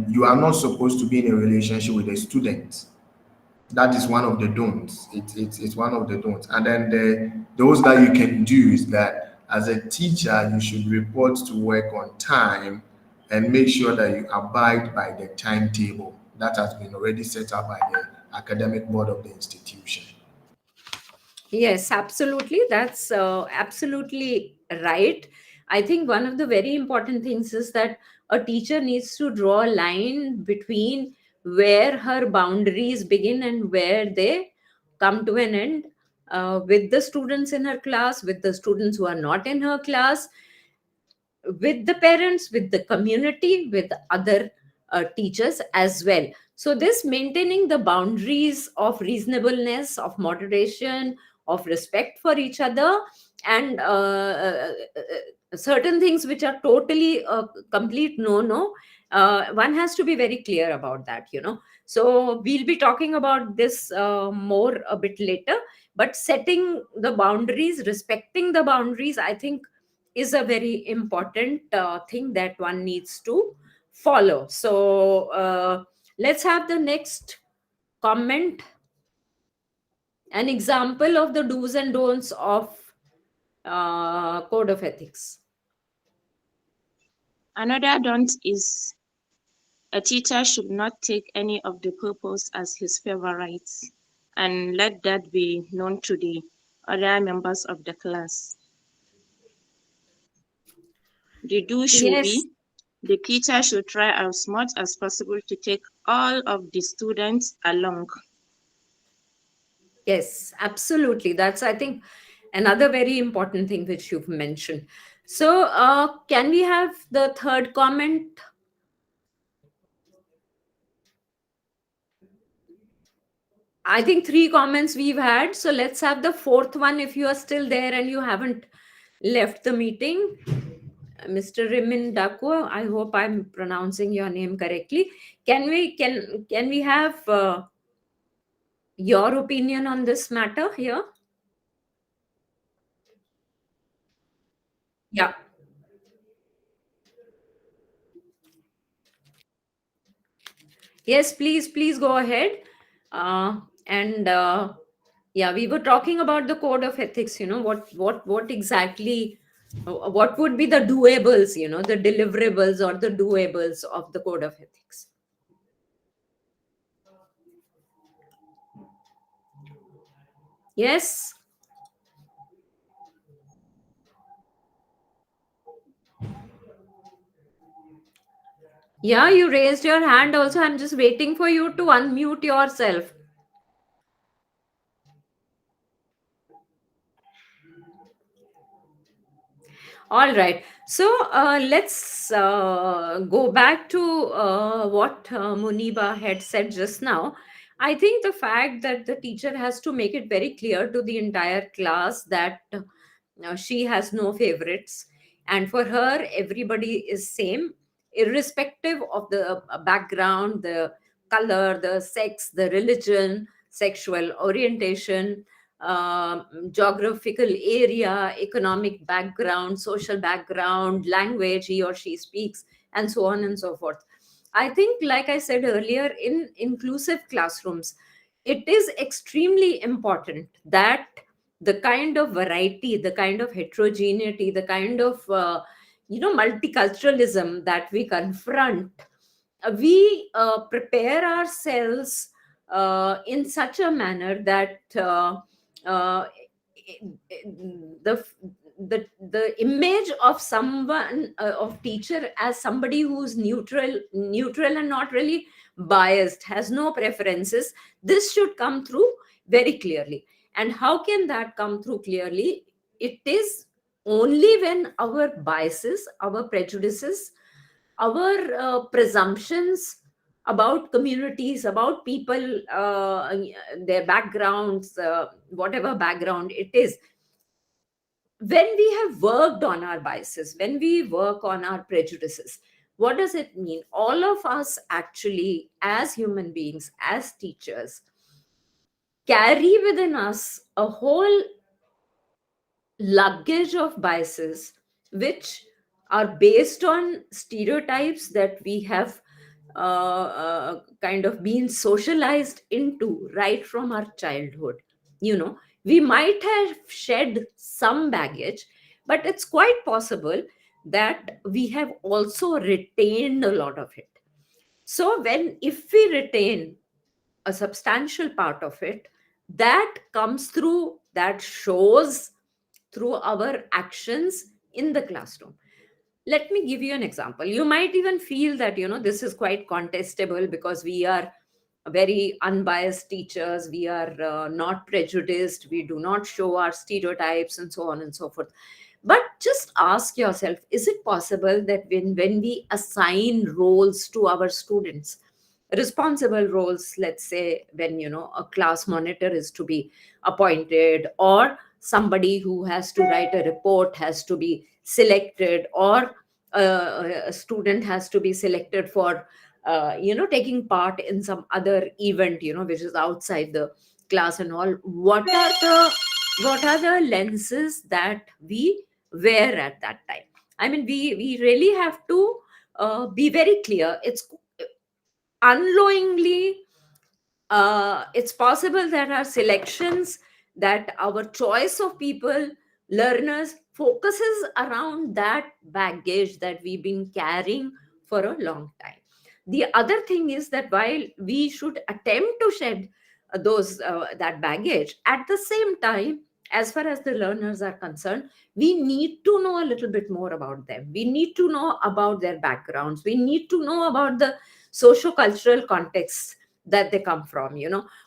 you are not supposed to be in a relationship with a student. That is one of the don'ts. It's one of the don'ts. And then those that you can do is that as a teacher, you should report to work on time and make sure that you abide by the timetable that has been already set up by the academic board of the institution. Yes, absolutely. That's absolutely right. I think one of the very important things is that a teacher needs to draw a line between where her boundaries begin and where they come to an end, with the students in her class, with the students who are not in her class, with the parents, with the community, with other teachers as well. So, this maintaining the boundaries of reasonableness, of moderation, of respect for each other, and certain things which are totally complete no, one has to be very clear about that. So, we'll be talking about this more a bit later. But setting the boundaries, respecting the boundaries, I think is a very important thing that one needs to follow. So let's have the next comment, an example of the do's and don'ts of code of ethics. Another don't is a teacher should not take any of the pupils as his favorites, and let that be known to the other members of the class. The do should Yes, be the teacher should try as much as possible to take all of the students along. yes, absolutely. That's, I think, another very important thing which you've mentioned. So can we have the third comment? I think three comments we've had. So let's have the fourth one if you are still there and you haven't left the meeting. Mr. Rimin Dakwa, I hope I'm pronouncing your name correctly. Can we have your opinion on this matter here? Yeah. Yes, please go ahead. And yeah, we were talking about the code of ethics. What exactly, what would be the doables, the deliverables or the doables of the code of ethics? Yes. Yeah, you raised your hand also. I'm just waiting for you to unmute yourself. All right. So let's go back to what Muniba had said just now. I think the fact that the teacher has to make it very clear to the entire class that she has no favorites, and for her, everybody is same, irrespective of the background, the color, the sex, the religion, sexual orientation, geographical area, economic background, social background, language he or she speaks, and so on and so forth. I think, like I said earlier, in inclusive classrooms, it is extremely important that the kind of variety, the kind of heterogeneity, the kind of multiculturalism that we confront, we prepare ourselves in such a manner that uh, the the image of someone, of teacher, as somebody who's neutral and not really biased, has no preferences, this should come through very clearly. And how can that come through clearly? It is only when our biases, our prejudices, our presumptions about communities, about people, their backgrounds, whatever background it is, when we have worked on our biases, when we work on our prejudices, what does it mean? All of us actually, as human beings, as teachers, carry within us a whole luggage of biases which are based on stereotypes that we have kind of been socialized into right from our childhood. We might have shed some baggage, but it's quite possible that we have also retained a lot of it. So if we retain a substantial part of it, that comes through, that shows through our actions in the classroom. Let me give you an example. You might even feel that this is quite contestable because we are very unbiased teachers, we are not prejudiced, we do not show our stereotypes, and so on and so forth. But just ask yourself, is it possible that when we assign roles to our students, responsible roles, let's say when a class monitor is to be appointed, or somebody who has to write a report has to be selected, or a student has to be selected for taking part in some other event, which is outside the class and all, what are the lenses that we wear at that time? I mean, we really have to be very clear. It's unknowingly, it's possible that our selections, that our choice of people, learners, focuses around that baggage that we've been carrying for a long time. The other thing is that while we should attempt to shed those that baggage, at the same time, as far as the learners are concerned, we need to know a little bit more about them. We need to know about their backgrounds. We need to know about the socio-cultural context that they come from.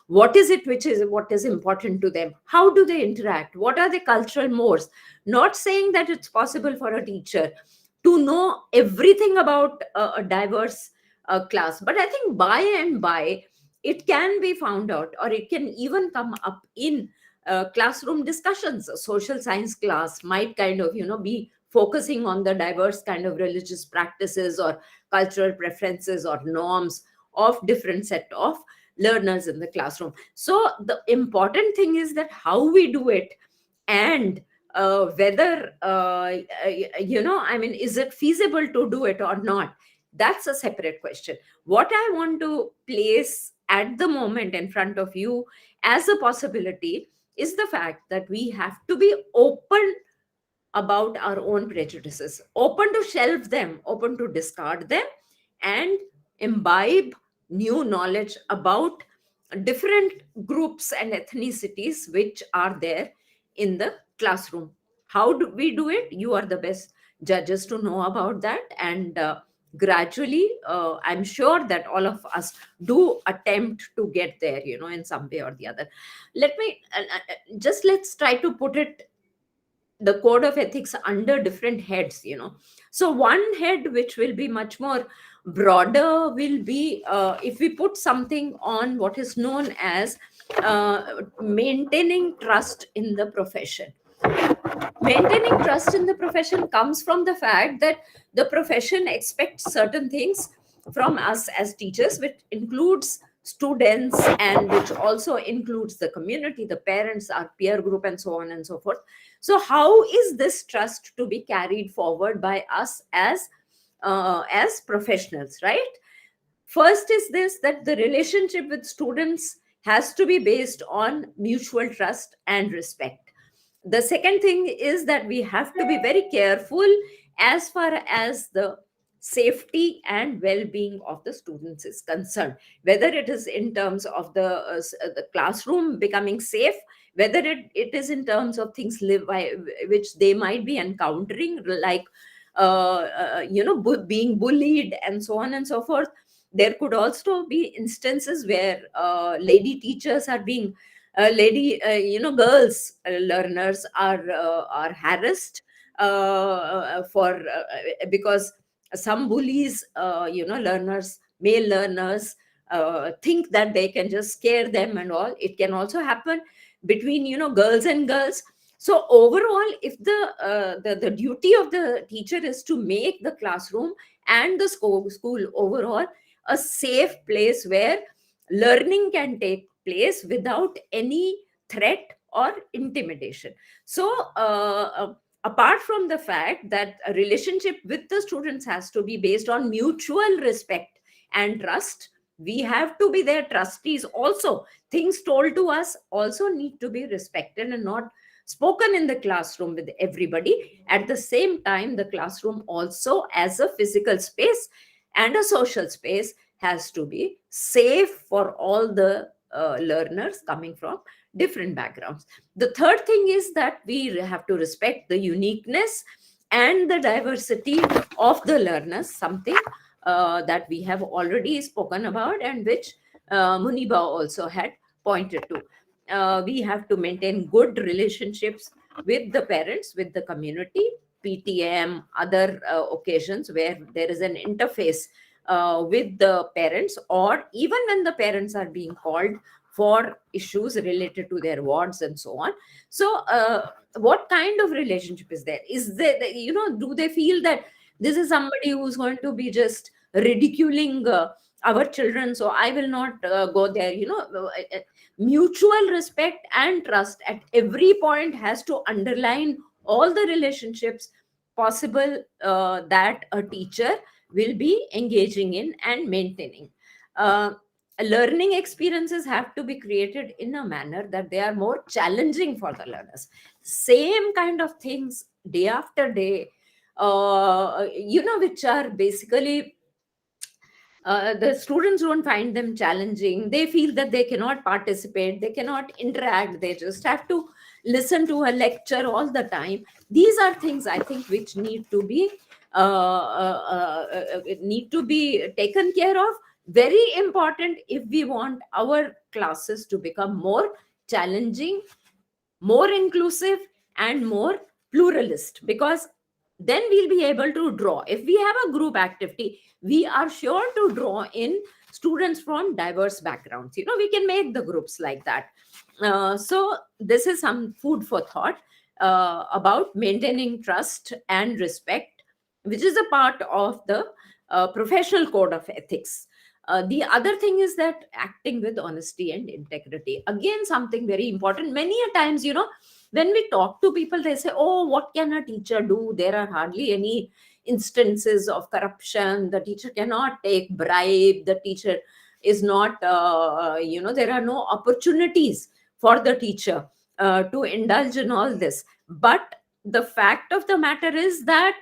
What is it, what is important to them, how do they interact, what are the cultural mores. Not saying that it's possible for a teacher to know everything about a diverse class, but I think by and by it can be found out, or it can even come up in classroom discussions. A social science class might kind of be focusing on the diverse kind of religious practices or cultural preferences or norms of different set of learners in the classroom. So the important thing is that how we do it, and whether I mean, is it feasible to do it or not? That's a separate question. What I want to place at the moment in front of you as a possibility is the fact that we have to be open about our own prejudices, open to shelve them, open to discard them, and imbibe new knowledge about different groups and ethnicities which are there in the classroom. How do we do it? You are the best judges to know about that. And gradually, I'm sure that all of us do attempt to get there, in some way or the other. Let's try to put it, the code of ethics, under different heads. So one head which will be much more broader will be, if we put something on what is known as maintaining trust in the profession. Maintaining trust in the profession comes from the fact that the profession expects certain things from us as teachers, which includes students, and which also includes the community, the parents, our peer group, and so on and so forth. So how is this trust to be carried forward by us as professionals, right? First is this, that the relationship with students has to be based on mutual trust and respect. The second thing is that we have to be very careful as far as the safety and well-being of the students is concerned, whether it is in terms of the classroom becoming safe, whether it is in terms of things which they might be encountering, like being bullied and so on and so forth. There could also be instances where lady teachers are being lady girls learners are harassed because some bullies, learners, male learners, think that they can just scare them and all. It can also happen between girls and girls. So overall, if the duty of the teacher is to make the classroom and the school overall a safe place where learning can take place without any threat or intimidation. So apart from the fact that a relationship with the students has to be based on mutual respect and trust, we have to be their trustees also. Things told to us also need to be respected and not spoken in the classroom with everybody. At the same time, the classroom also, as a physical space and a social space, has to be safe for all the learners coming from different backgrounds. The third thing is that we have to respect the uniqueness and the diversity of the learners, something that we have already spoken about, and which Muniba also had pointed to. We have to maintain good relationships with the parents, with the community, PTM, other occasions where there is an interface with the parents, or even when the parents are being called for issues related to their wards and so on. So what kind of relationship is there? Is there, do they feel that this is somebody who's going to be just ridiculing our children, so I will not go there? Mutual respect and trust at every point has to underline all the relationships possible that a teacher will be engaging in and maintaining. Uh, Learning experiences have to be created in a manner that they are more challenging for the learners. Same kind of things day after day, which are basically the students don't find them challenging. They feel that they cannot participate, they cannot interact, they just have to listen to a lecture all the time. These are things, I think, which need to be taken care of. Very important if we want our classes to become more challenging, more inclusive, and more pluralist, because then we'll be able to draw. If we have a group activity, we are sure to draw in students from diverse backgrounds. We can make the groups like that. So this is some food for thought about maintaining trust and respect, which is a part of the professional code of ethics. The other thing is that acting with honesty and integrity, again, something very important. Many a times, when we talk to people, they say, oh, what can a teacher do? There are hardly any instances of corruption. The teacher cannot take bribe. The teacher is not, there are no opportunities for the teacher to indulge in all this. But the fact of the matter is that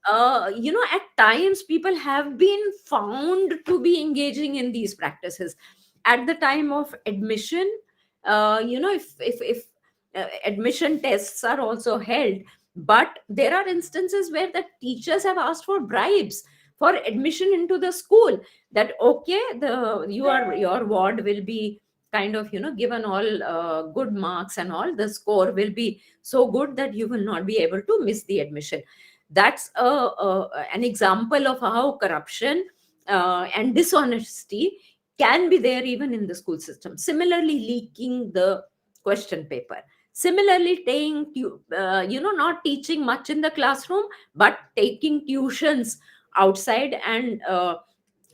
at times people have been found to be engaging in these practices at the time of admission. If admission tests are also held, but there are instances where the teachers have asked for bribes for admission into the school, that okay, your ward will be kind of given all good marks, and all the score will be so good that you will not be able to miss the admission. That's an example of how corruption and dishonesty can be there even in the school system. Similarly, leaking the question paper. Similarly, not teaching much in the classroom, but taking tuitions outside and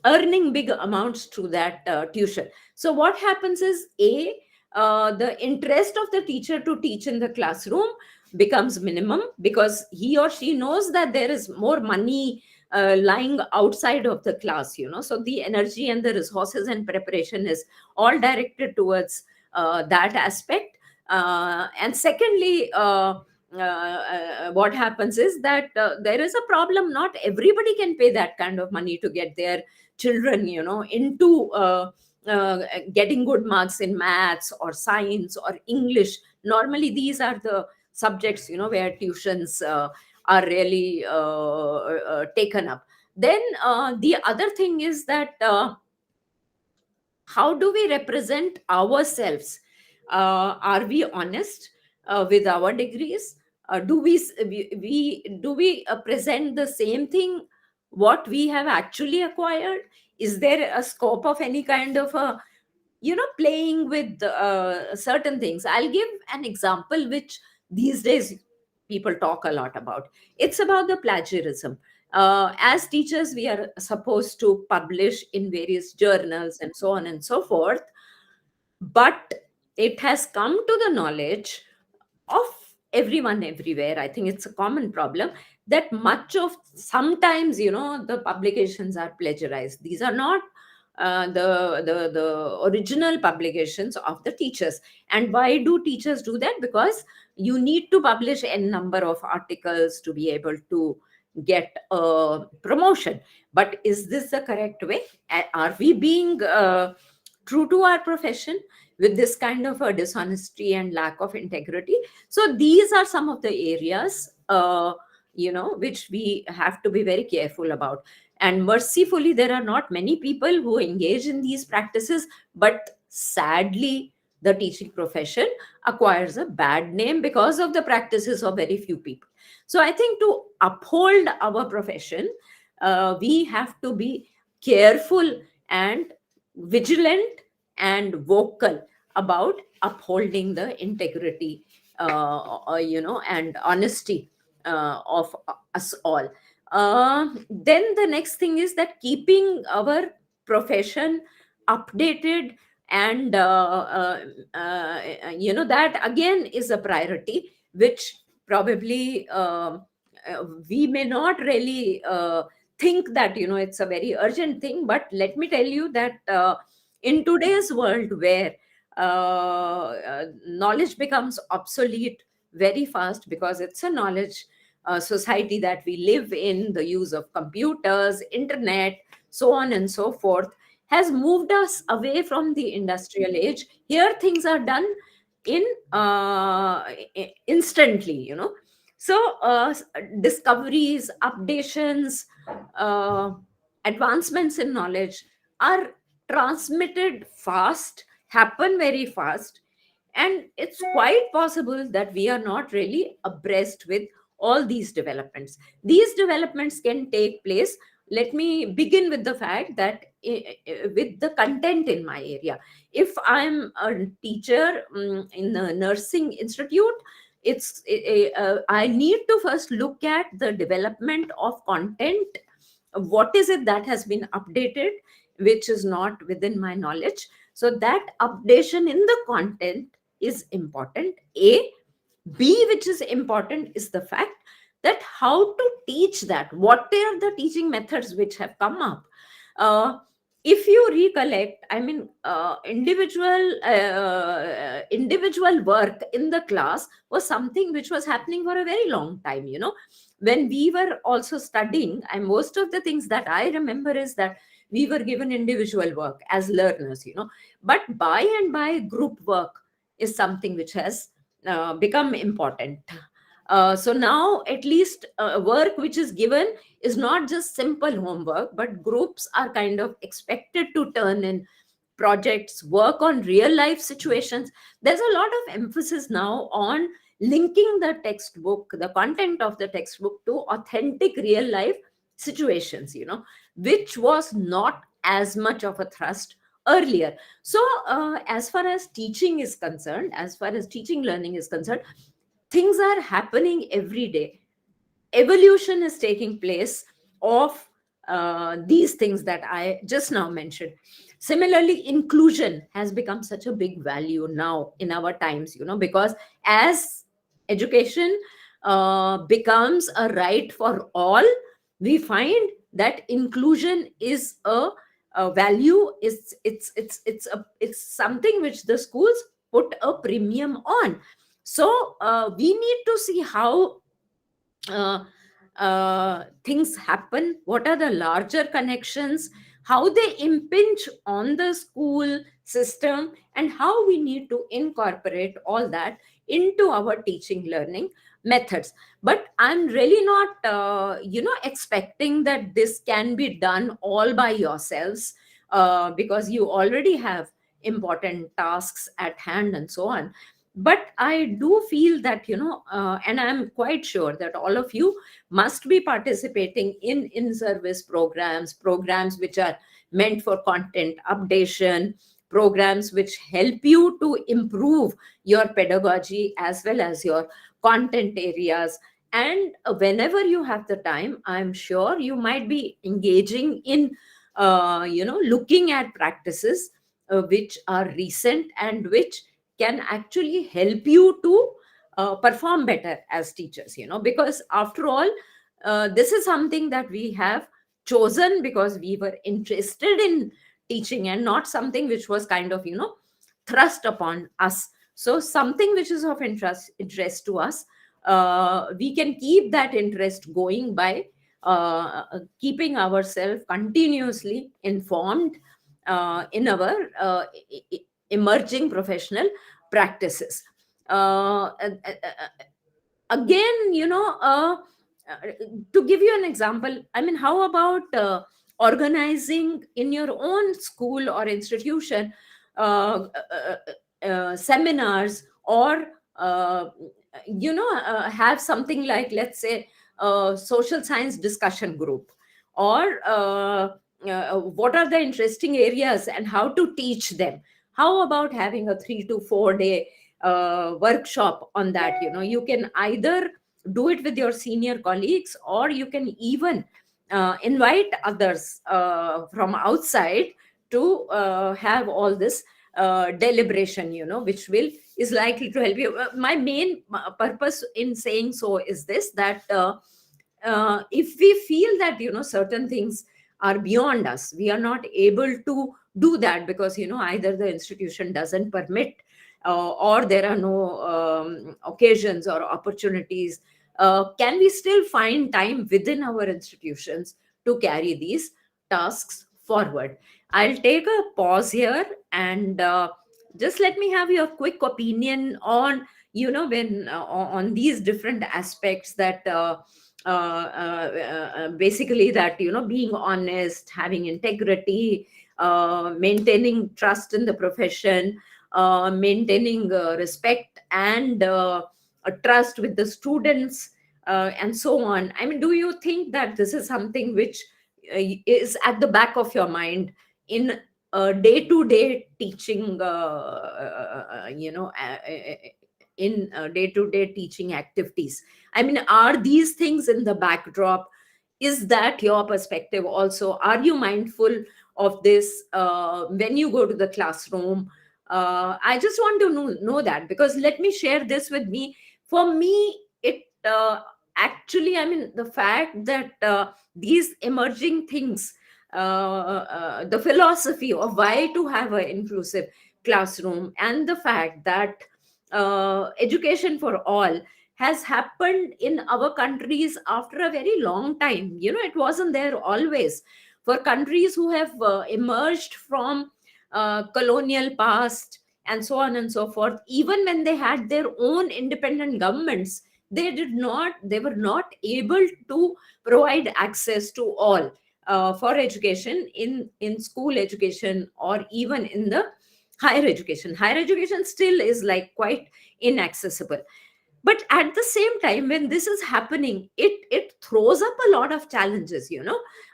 earning big amounts through that tuition. So what happens is, the interest of the teacher to teach in the classroom becomes minimum, because he or she knows that there is more money lying outside of the class. So the energy and the resources and preparation is all directed towards that aspect. And secondly, what happens is that there is a problem. Not everybody can pay that kind of money to get their children into getting good marks in maths or science or English normally these are the subjects, where tuitions are really taken up. Then the other thing is that how do we represent ourselves? Are we honest with our degrees? Do we present the same thing what we have actually acquired? Is there a scope of any kind of a, playing with certain things? I'll give an example which these days people talk a lot about. It's about the plagiarism. As teachers, we are supposed to publish in various journals and so on and so forth, but it has come to the knowledge of everyone everywhere. I think it's a common problem that much of, sometimes, the publications are plagiarized. These are not the original publications of the teachers. And why do teachers do that? Because you need to publish a number of articles to be able to get a promotion. But is this the correct way? Are we being true to our profession with this kind of a dishonesty and lack of integrity? So these are some of the areas which we have to be very careful about. And mercifully, there are not many people who engage in these practices, but sadly the teaching profession acquires a bad name because of the practices of very few people. So I think to uphold our profession, we have to be careful and vigilant and vocal about upholding the integrity and honesty of us all. Then the next thing is that keeping our profession updated, and that again is a priority, which probably we may not really think that it's a very urgent thing. But let me tell you that in today's world, where knowledge becomes obsolete very fast, because it's a knowledge society that we live in, the use of computers, internet, so on and so forth, has moved us away from the industrial age. Here things are done in instantly, so discoveries, updations, uh, advancements in knowledge are transmitted fast, happen very fast, and it's quite possible that we are not really abreast with all these developments. These developments can take place. Let me begin with the fact that with the content in my area, if I'm a teacher in a nursing institute, I need to first look at the development of content. What is it that has been updated which is not within my knowledge? So that updation in the content is important. A. B, which is important, is the fact that how to teach that. What are the teaching methods which have come up? Uh, if you recollect, I mean, individual work in the class was something which was happening for a very long time. When we were also studying, and most of the things that I remember is that we were given individual work as learners. But by and by, group work is something which has become important. So now, at least work which is given is not just simple homework, but groups are kind of expected to turn in projects, work on real life situations. There's a lot of emphasis now on linking the textbook, the content of the textbook, to authentic real life situations, which was not as much of a thrust earlier. So as far as teaching is concerned, as far as teaching learning is concerned, things are happening every day. Evolution is taking place of these things that I just now mentioned. Similarly, inclusion has become such a big value now in our times, because as education becomes a right for all, we find that inclusion is a value. It's something which the schools put a premium on. So we need to see how uh, things happen, what are the larger connections, how they impinge on the school system, and how we need to incorporate all that into our teaching learning methods. But I'm really not expecting that this can be done all by yourselves, because you already have important tasks at hand and so on. But I do feel that, and I'm quite sure that all of you must be participating in service programs which are meant for content updation, programs which help you to improve your pedagogy as well as your content areas. And whenever you have the time, I'm sure you might be engaging in looking at practices which are recent and which can actually help you to perform better as teachers, because after all, this is something that we have chosen because we were interested in teaching, and not something which was kind of thrust upon us. So something which is of interest to us, we can keep that interest going by keeping ourselves continuously informed in our emerging professional practices. Again, uh, to give you an example, I mean, how about organizing in your own school or institution seminars, or have something like, let's say, social science discussion group, or what are the interesting areas and how to teach them. How about having a 3 to 4 day workshop on that? You can either do it with your senior colleagues, or you can even invite others from outside to have all this deliberation, which will is likely to help you. My main purpose in saying so is this, that if we feel that certain things are beyond us, we are not able to do that because either the institution doesn't permit, or there are no occasions or opportunities, can we still find time within our institutions to carry these tasks forward? I'll take a pause here, and just let me have your quick opinion on when on these different aspects, that basically, that being honest, having integrity, maintaining trust in the profession, maintaining respect and trust with the students, and so on. I mean, do you think that this is something which is at the back of your mind in day-to-day teaching, in day-to-day teaching activities? I mean, are these things in the backdrop? Is that your perspective also? Are you mindful of this when you go to the classroom? I just want to know that, because let me share this with me. For me, it actually, I mean, the fact that these emerging things, the philosophy of why to have an inclusive classroom, and the fact that education for all has happened in our countries after a very long time. It wasn't there always. For countries who have emerged from colonial past and so on and so forth, even when they had their own independent governments, they were not able to provide access to all for education, in school education, or even in the higher education still is like quite inaccessible. But at the same time, when this is happening, it throws up a lot of challenges.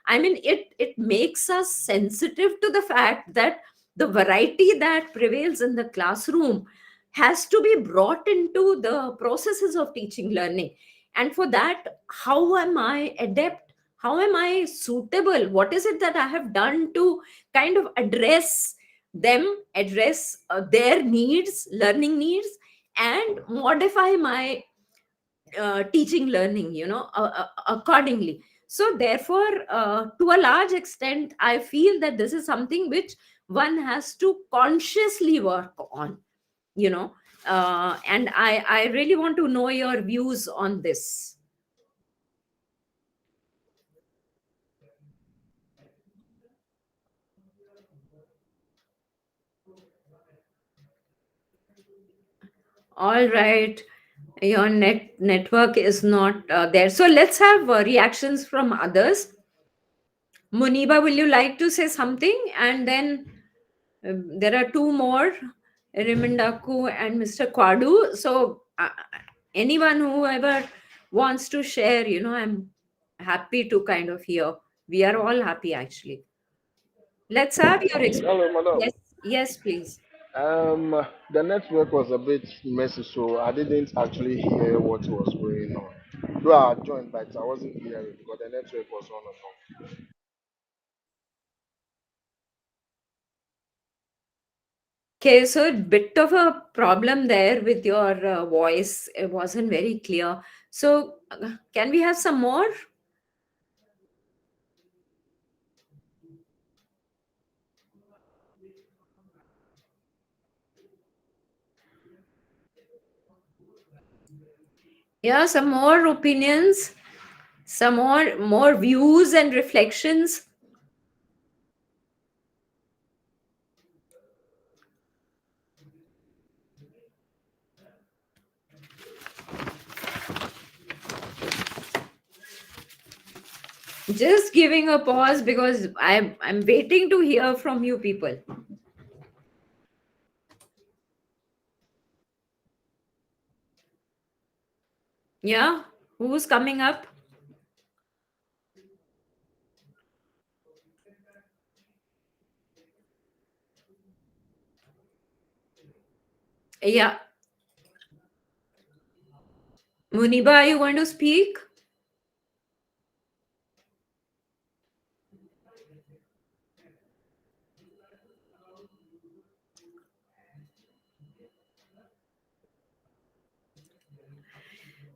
I mean, it makes us sensitive to the fact that the variety that prevails in the classroom has to be brought into the processes of teaching learning. And for that, how am I adept, how am I suitable, what is it that I have done to kind of address them, address their needs, learning needs, and modify my teaching learning, accordingly. So therefore, to a large extent, I feel that this is something which one has to consciously work on, you know and I really want to know your views on this. All right. Your network is not there. So let's have reactions from others. Muniba, will you like to say something? And then there are two more, Rimindaku and Mr. Kwadu. So anyone, whoever wants to share, I'm happy to kind of hear. We are all happy actually. Let's have your experience. Hello, madam. Yes, yes, please. The network was a bit messy, so I didn't actually hear what was going on. Though I joined, but I wasn't hearing because the network was on and off. Okay, so a bit of a problem there with your voice. It wasn't very clear. So, can we have some more? Yeah, some more opinions, some more views and reflections. Just giving a pause because I'm waiting to hear from you people. Yeah, who's coming up? Yeah, Muniba, are you going to speak?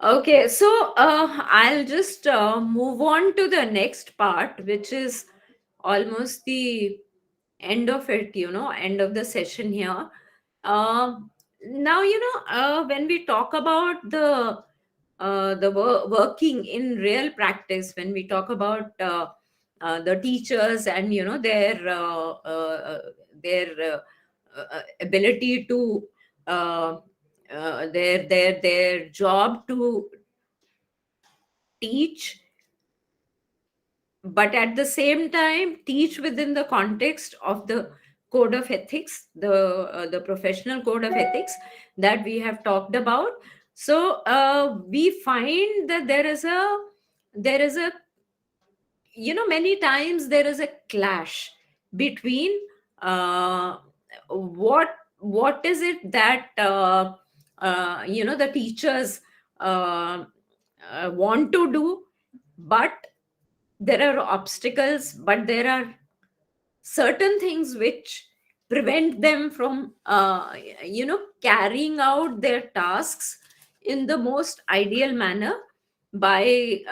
Okay, so I'll just move on to the next part, which is almost the end of it, end of the session here. Uh, Now, when we talk about the working in real practice, when we talk about the teachers and ability to uh, their job to teach, but at the same time teach within the context of the code of ethics, the professional code of ethics that we have talked about. So we find that there is a many times there is a clash between uh, what is it that the teachers uh, want to do, but there are obstacles, but there are certain things which prevent them from carrying out their tasks in the most ideal manner by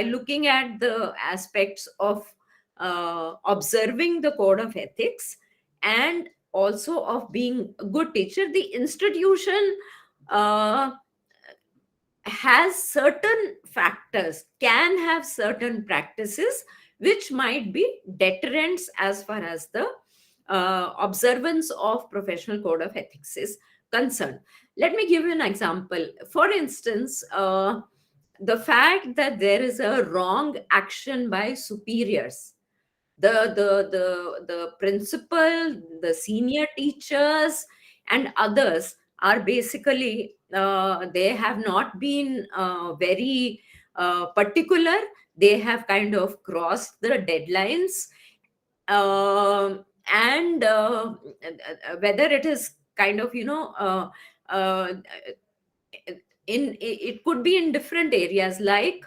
looking at the aspects of observing the code of ethics and also of being a good teacher. The institution uh, has certain factors, can have certain practices which might be deterrents as far as the observance of professional code of ethics is concerned. Let me give you an example. For instance, the fact that there is a wrong action by superiors, the principal, the senior teachers and others are basically they have not been very particular. They have kind of crossed the deadlines, and whether it is kind of uh, it could be in different areas, like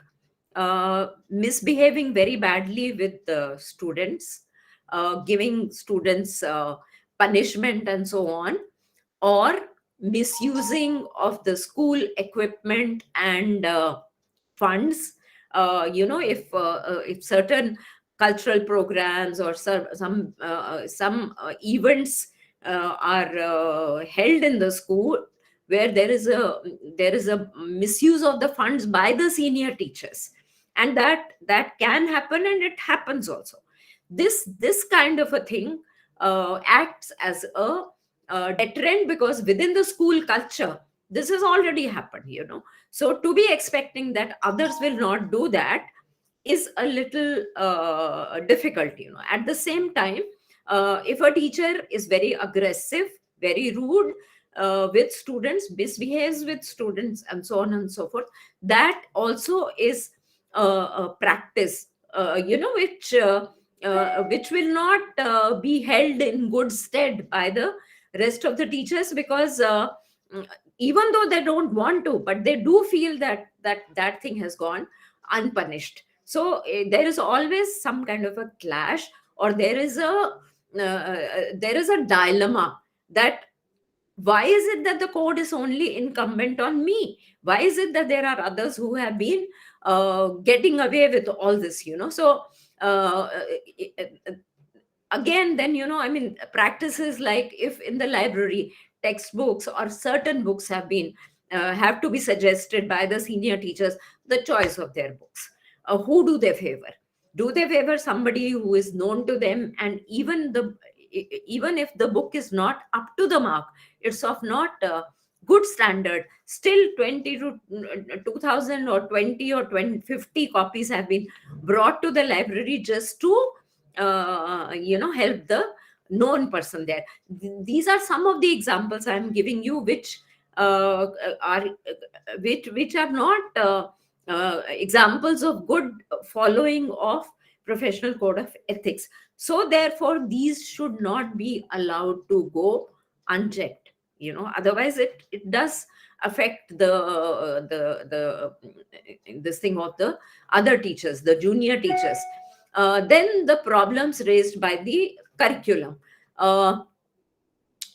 misbehaving very badly with the students, giving students punishment and so on, or misusing of the school equipment and funds. If certain cultural programs or some events are held in the school where there is a misuse of the funds by the senior teachers, and that can happen, and it happens also. This kind of a thing acts as a deterrent, because within the school culture, this has already happened. So to be expecting that others will not do that is a little difficult. At the same time, if a teacher is very aggressive, very rude with students, misbehaves with students, and so on and so forth, that also is a practice, which will not be held in good stead by the rest of the teachers, because mm, even though they don't want to, but they do feel that thing has gone unpunished. So there is always some kind of a clash, or there is a dilemma, that why is it that the code is only incumbent on me? Why is it that there are others who have been getting away with all this? So uh, again, then, practices like, if in the library textbooks or certain books have to be suggested by the senior teachers, the choice of their books, who do they favor? Do they favor somebody who is known to them, and even if the book is not up to the mark, it's of not good standard, still 20 to 2000 or 20 or 20 50 copies have been brought to the library just to help the known person there. These are some of the examples I'm giving you, which are which are not examples of good following of professional code of ethics. So therefore these should not be allowed to go unchecked. Otherwise it does affect the this thing of the other teachers, the junior teachers. Then the problems raised by the curriculum.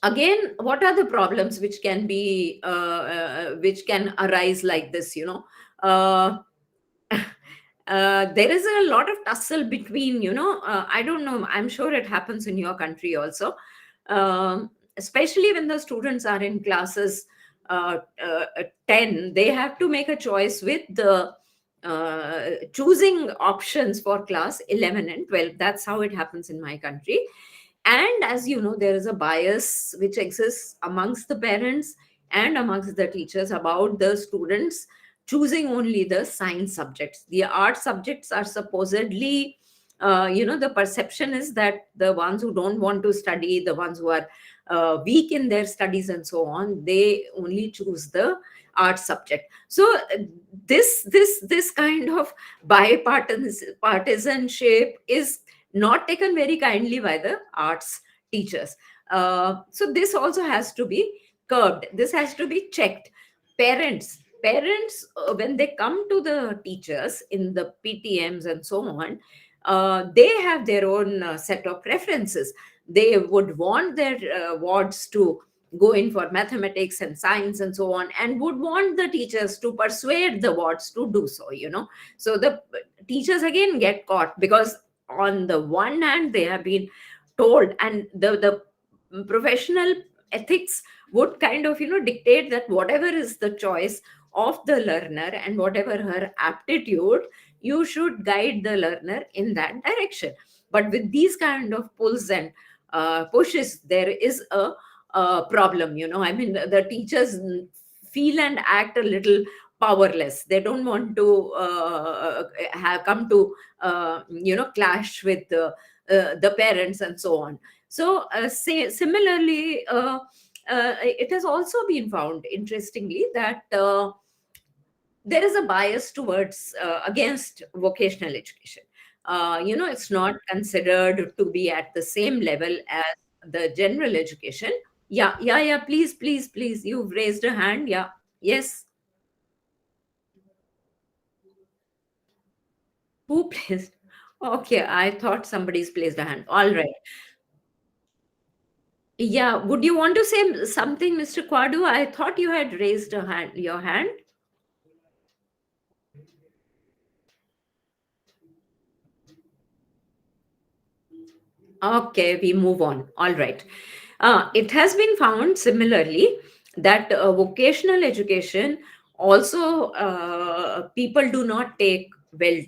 Again, what are the problems which can arise like this? There is a lot of tussle between, I don't know, I'm sure it happens in your country also, especially when the students are in classes 10, they have to make a choice with the choosing options for class 11 and 12. That's how it happens in my country. And as you know, there is a bias which exists amongst the parents and amongst the teachers about the students choosing only the science subjects. The art subjects are supposedly, the perception is that the ones who don't want to study, the ones who are weak in their studies and so on, they only choose the art subject. So this kind of bipartisanship is not taken very kindly by the arts teachers. So this also has to be curbed. This has to be checked. Parents, when they come to the teachers in the PTMs and so on, they have their own set of preferences. They would want their wards to go in for mathematics and science and so on, and would want the teachers to persuade the wards to do so. So the teachers again get caught, because on the one hand they have been told, and the professional ethics would kind of dictate that whatever is the choice of the learner and whatever her aptitude, you should guide the learner in that direction. But with these kind of pulls and pushes, there is a problem. The teachers feel and act a little powerless. They don't want to have come to clash with the parents and so on. So similarly, it has also been found, interestingly, that there is a bias towards against vocational education. It's not considered to be at the same level as the general education. Yeah, yeah, yeah, please, please, please, you've raised a hand. Yeah. Yes. Who placed? Okay, I thought somebody's placed a hand. All right. Yeah, would you want to say something, Mr. Kwadu? I thought you had raised your hand. Okay, we move on. All right. It has been found similarly that vocational education also, people do not take well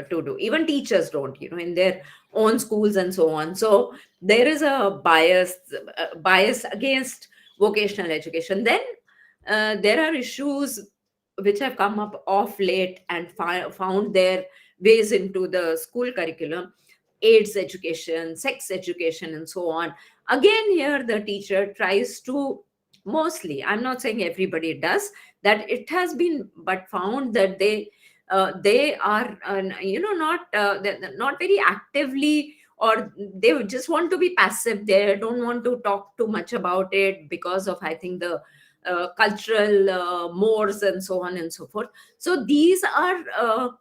to do. Even teachers don't, in their own schools and so on. So there is a bias against vocational education. Then there are issues which have come up of late and found their ways into the school curriculum: AIDS education, sex education, and so on. Again, here the teacher tries to, mostly, I'm not saying everybody does that, it has been but found that they are not they're not very actively, or they would just want to be passive. They don't want to talk too much about it because of, I think, the cultural mores and so on and so forth. So these are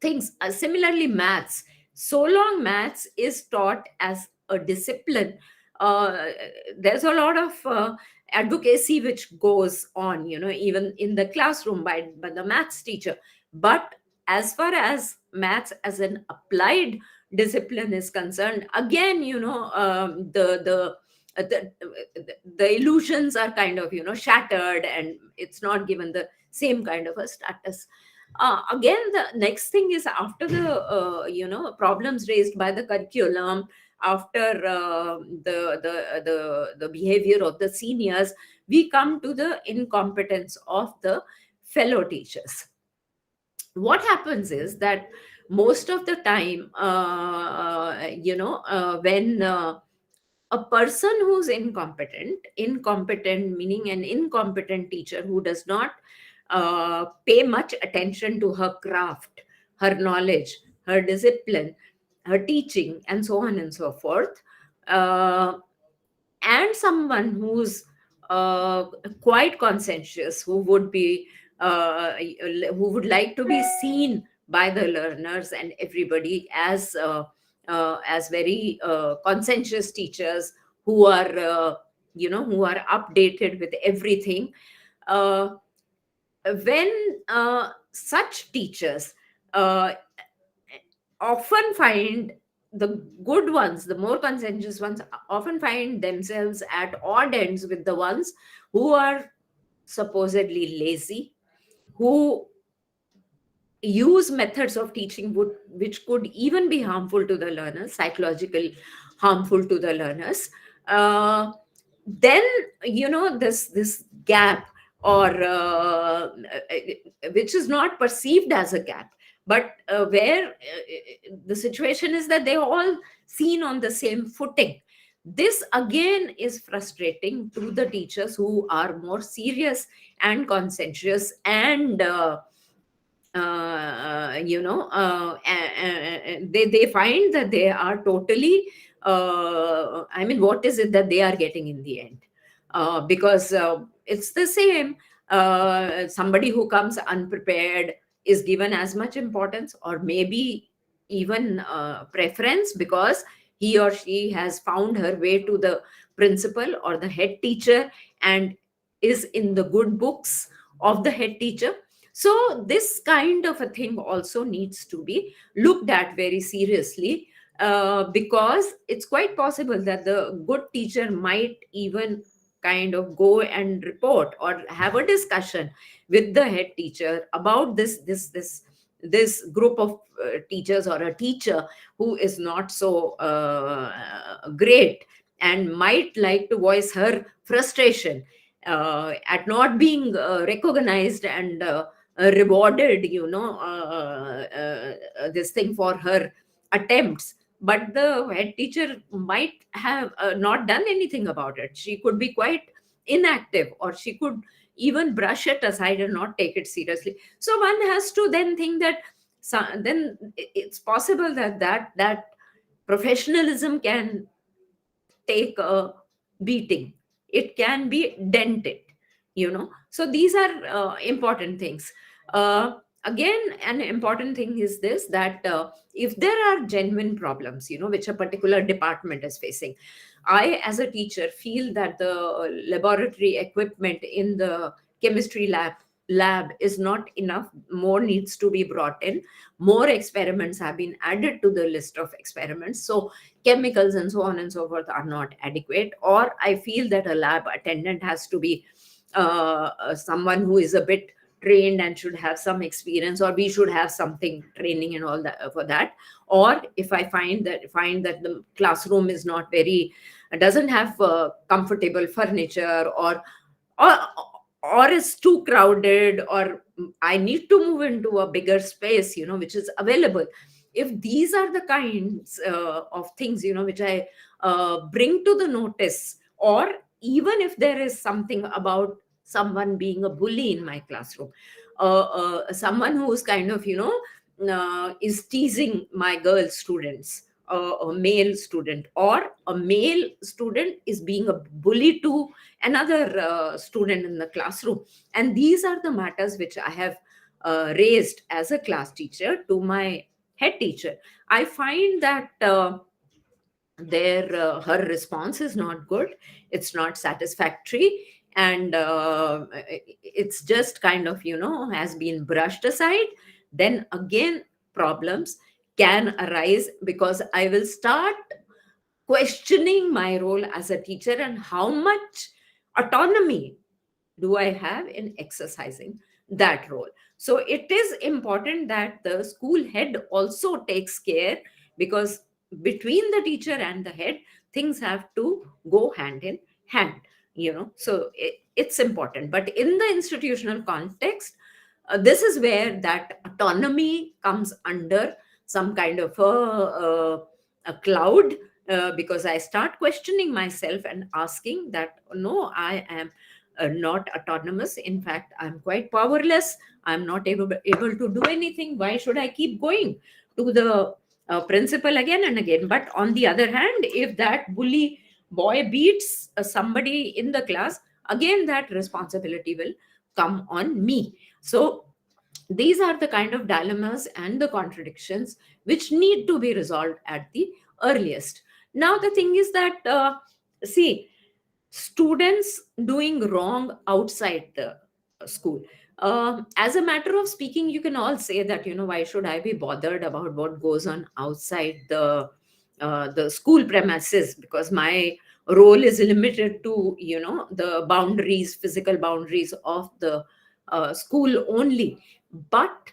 things. Similarly, maths, so long maths is taught as a discipline, uh, there's a lot of advocacy which goes on, even in the classroom by the maths teacher. But as far as maths as an applied discipline is concerned, again, the illusions are kind of, shattered, and it's not given the same kind of a status. Again, the next thing is, after the problems raised by the curriculum, after the behavior of the seniors, we come to the incompetence of the fellow teachers. What happens is that most of the time, when a person who's incompetent meaning an incompetent teacher who does not pay much attention to her craft, her knowledge, her discipline, her teaching, and so on and so forth, uh, and someone who's uh, quite conscientious, who would like to be seen by the learners and everybody as very conscientious teachers who are who are updated with everything. uh, when such teachers uh, often find, the good ones, the more conscientious ones, often find themselves at odd ends with the ones who are supposedly lazy, who use methods of teaching which could even be harmful to the learners, psychological harmful to the learners. Then, this gap, or which is not perceived as a gap, but where the situation is that they all seen on the same footing. This again is frustrating to the teachers who are more serious and conscientious, and they find that they are totally, I mean, what is it that they are getting in the end? Because it's the same. Somebody who comes unprepared is given as much importance, or maybe even preference, because he or she has found her way to the principal or the head teacher and is in the good books of the head teacher. So this kind of a thing also needs to be looked at very seriously, because it's quite possible that the good teacher might even kind of go and report or have a discussion with the head teacher about this group of teachers, or a teacher who is not so great, and might like to voice her frustration at not being recognized and rewarded, this thing for her attempts. But the head teacher might have not done anything about it. She could be quite inactive, or she could even brush it aside and not take it seriously. So one has to then think that, then it's possible that professionalism can take a beating, it can be dented. So these are important things. Again, an important thing is this, that if there are genuine problems, which a particular department is facing, I as a teacher feel that the laboratory equipment in the chemistry lab is not enough. More needs to be brought in. More experiments have been added to the list of experiments, so chemicals and so on and so forth are not adequate. Or I feel that a lab attendant has to be someone who is a bit trained and should have some experience, or we should have something training and all that for that. Or if I find that the classroom is not very, doesn't have comfortable furniture, or or is too crowded, or I need to move into a bigger space, which is available. If these are the kinds of things, which I bring to the notice, or even if there is something about someone being a bully in my classroom, someone who's kind of, is teasing my girl students, a male student, or a male student is being a bully to another student in the classroom. And these are the matters which I have raised as a class teacher to my head teacher. I find that her response is not good, it's not satisfactory, and it's just kind of, has been brushed aside. Then again, problems can arise, because I will start questioning my role as a teacher, and how much autonomy do I have in exercising that role. So it is important that the school head also takes care, because between the teacher and the head, things have to go hand in hand, so it's important. But in the institutional context, this is where that autonomy comes under some kind of a cloud, because I start questioning myself and asking that, no, I am not autonomous. In fact, I'm quite powerless. I'm not able to do anything. Why should I keep going to the principal again and again? But on the other hand, if that bully boy beats somebody in the class, again, that responsibility will come on me. So these are the kind of dilemmas and the contradictions which need to be resolved at the earliest. Now, the thing is that, see, students doing wrong outside the school. As a matter of speaking, you can all say that, why should I be bothered about what goes on outside the school premises, because my role is limited to, the boundaries, physical boundaries of the school only. But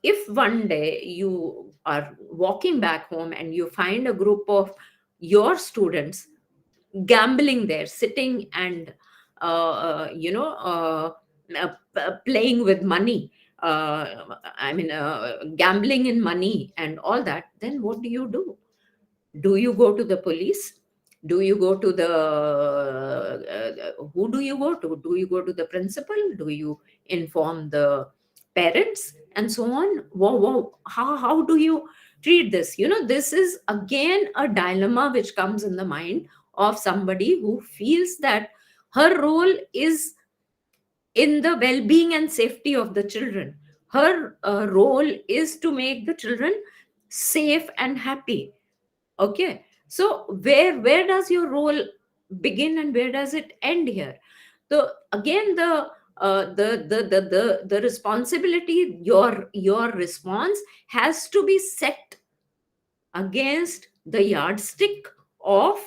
if one day you are walking back home and you find a group of your students gambling there, sitting and playing with money, gambling in money and all that, then what do you do? Do you go to the police? Do you go to the who do you go to? Do you go to the principal? Do you inform the parents and so on? How do you treat this? This is again a dilemma which comes in the mind of somebody who feels that her role is in the well-being and safety of the children. Her role is to make the children safe and happy. Okay, so where does your role begin and where does it end here? So again, the responsibility, your response has to be set against the yardstick of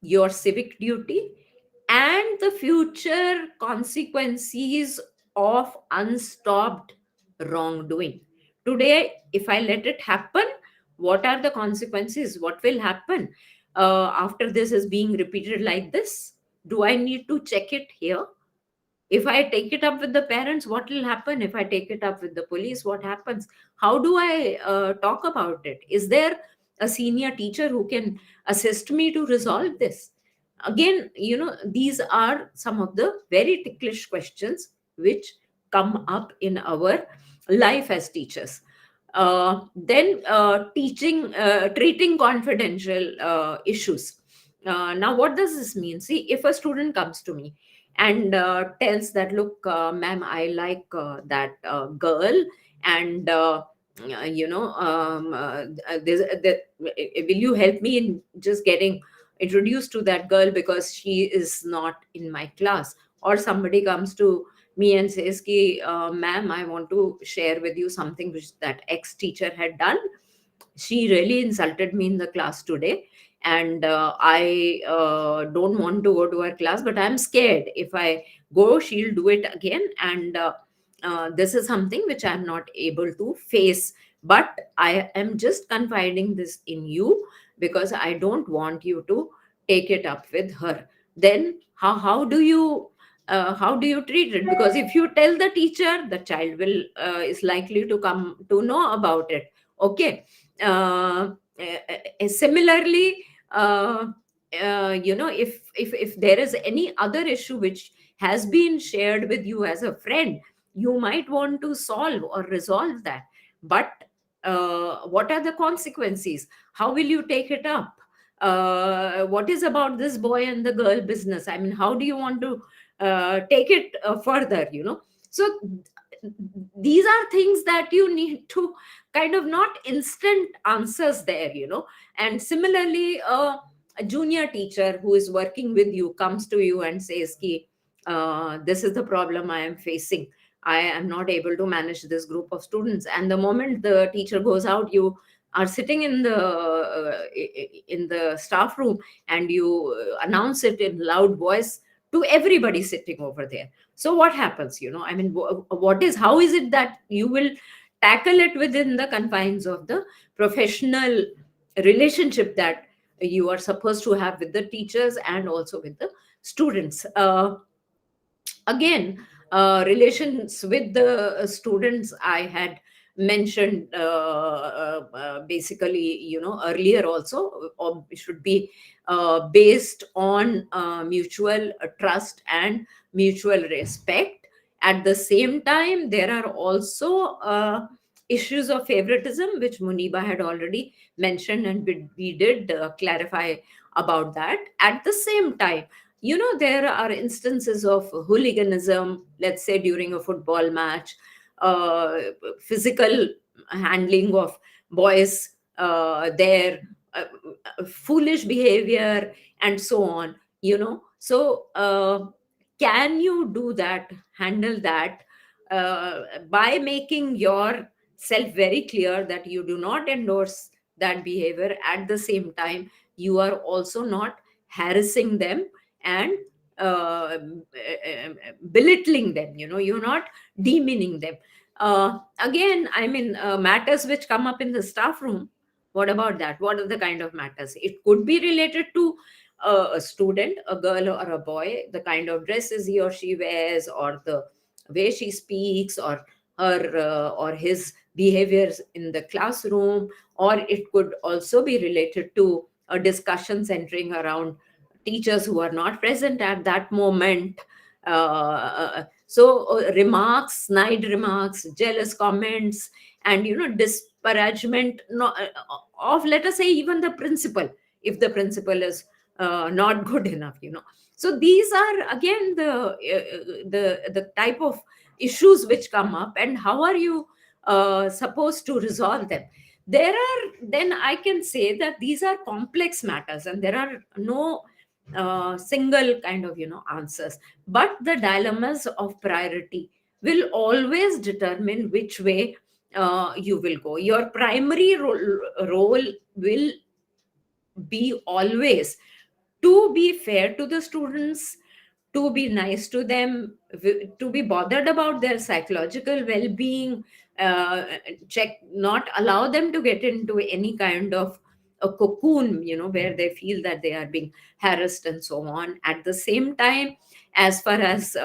your civic duty and the future consequences of unstopped wrongdoing. Today, if I let it happen, what are the consequences? What will happen after this is being repeated like this? Do I need to check it here? If I take it up with the parents, what will happen? If I take it up with the police, what happens? How do I talk about it? Is there a senior teacher who can assist me to resolve this? Again, these are some of the very ticklish questions which come up in our life as teachers. Then treating confidential issues. Now, what does this mean? See, if a student comes to me and tells that, look, ma'am, I like that girl, and will you help me in just getting introduced to that girl, because she is not in my class? Or somebody comes to me and says ki, ma'am, I want to share with you something which that ex teacher had done. She really insulted me in the class today, and I don't want to go to her class, but I'm scared if I go, she'll do it again, and this is something which I'm not able to face, but I am just confiding this in you because I don't want you to take it up with her. Then how do you treat it? Because if you tell the teacher, the child will is likely to come to know about it. Okay. Similarly, if there is any other issue which has been shared with you as a friend, you might want to solve or resolve that. But what are the consequences? How will you take it up? What is about this boy and the girl business? I mean, how do you want to take it further? So these are things that you need to kind of, not instant answers there. And similarly, a junior teacher who is working with you comes to you and says ki, this is the problem I am facing. I am not able to manage this group of students. And the moment the teacher goes out, you are sitting in the staff room, and you announce it in loud voice to everybody sitting over there. So what happens? I mean, what is how is it that you will tackle it within the confines of the professional relationship that you are supposed to have with the teachers and also with the students? Again, relations with the students, I had mentioned basically, earlier also, should be based on mutual trust and mutual respect. At the same time, there are also issues of favoritism, which Muniba had already mentioned, and we did clarify about that. At the same time, there are instances of hooliganism, let's say during a football match, uh, physical handling of boys, their foolish behavior, and so on. So can you do that, handle that, by making yourself very clear that you do not endorse that behavior? At the same time, you are also not harassing them and belittling them. You're not demeaning them. Again, I mean, matters which come up in the staff room, what about that? What are the kind of matters? It could be related to a student, a girl or a boy, the kind of dresses he or she wears, or the way she speaks, or her or his behaviors in the classroom. Or it could also be related to a discussion centering around teachers who are not present at that moment. Remarks, snide remarks, jealous comments, and disparagement, no, of, let us say, even the principal, if the principal is not good enough. So these are again the type of issues which come up, and how are you supposed to resolve them? There are, then I can say that these are complex matters, and there are no single kind of answers. But the dilemmas of priority will always determine which way you will go. Your primary role will be always to be fair to the students, to be nice to them, to be bothered about their psychological well-being, uh, check, not allow them to get into any kind of a cocoon, where they feel that they are being harassed and so on. At the same time, as far as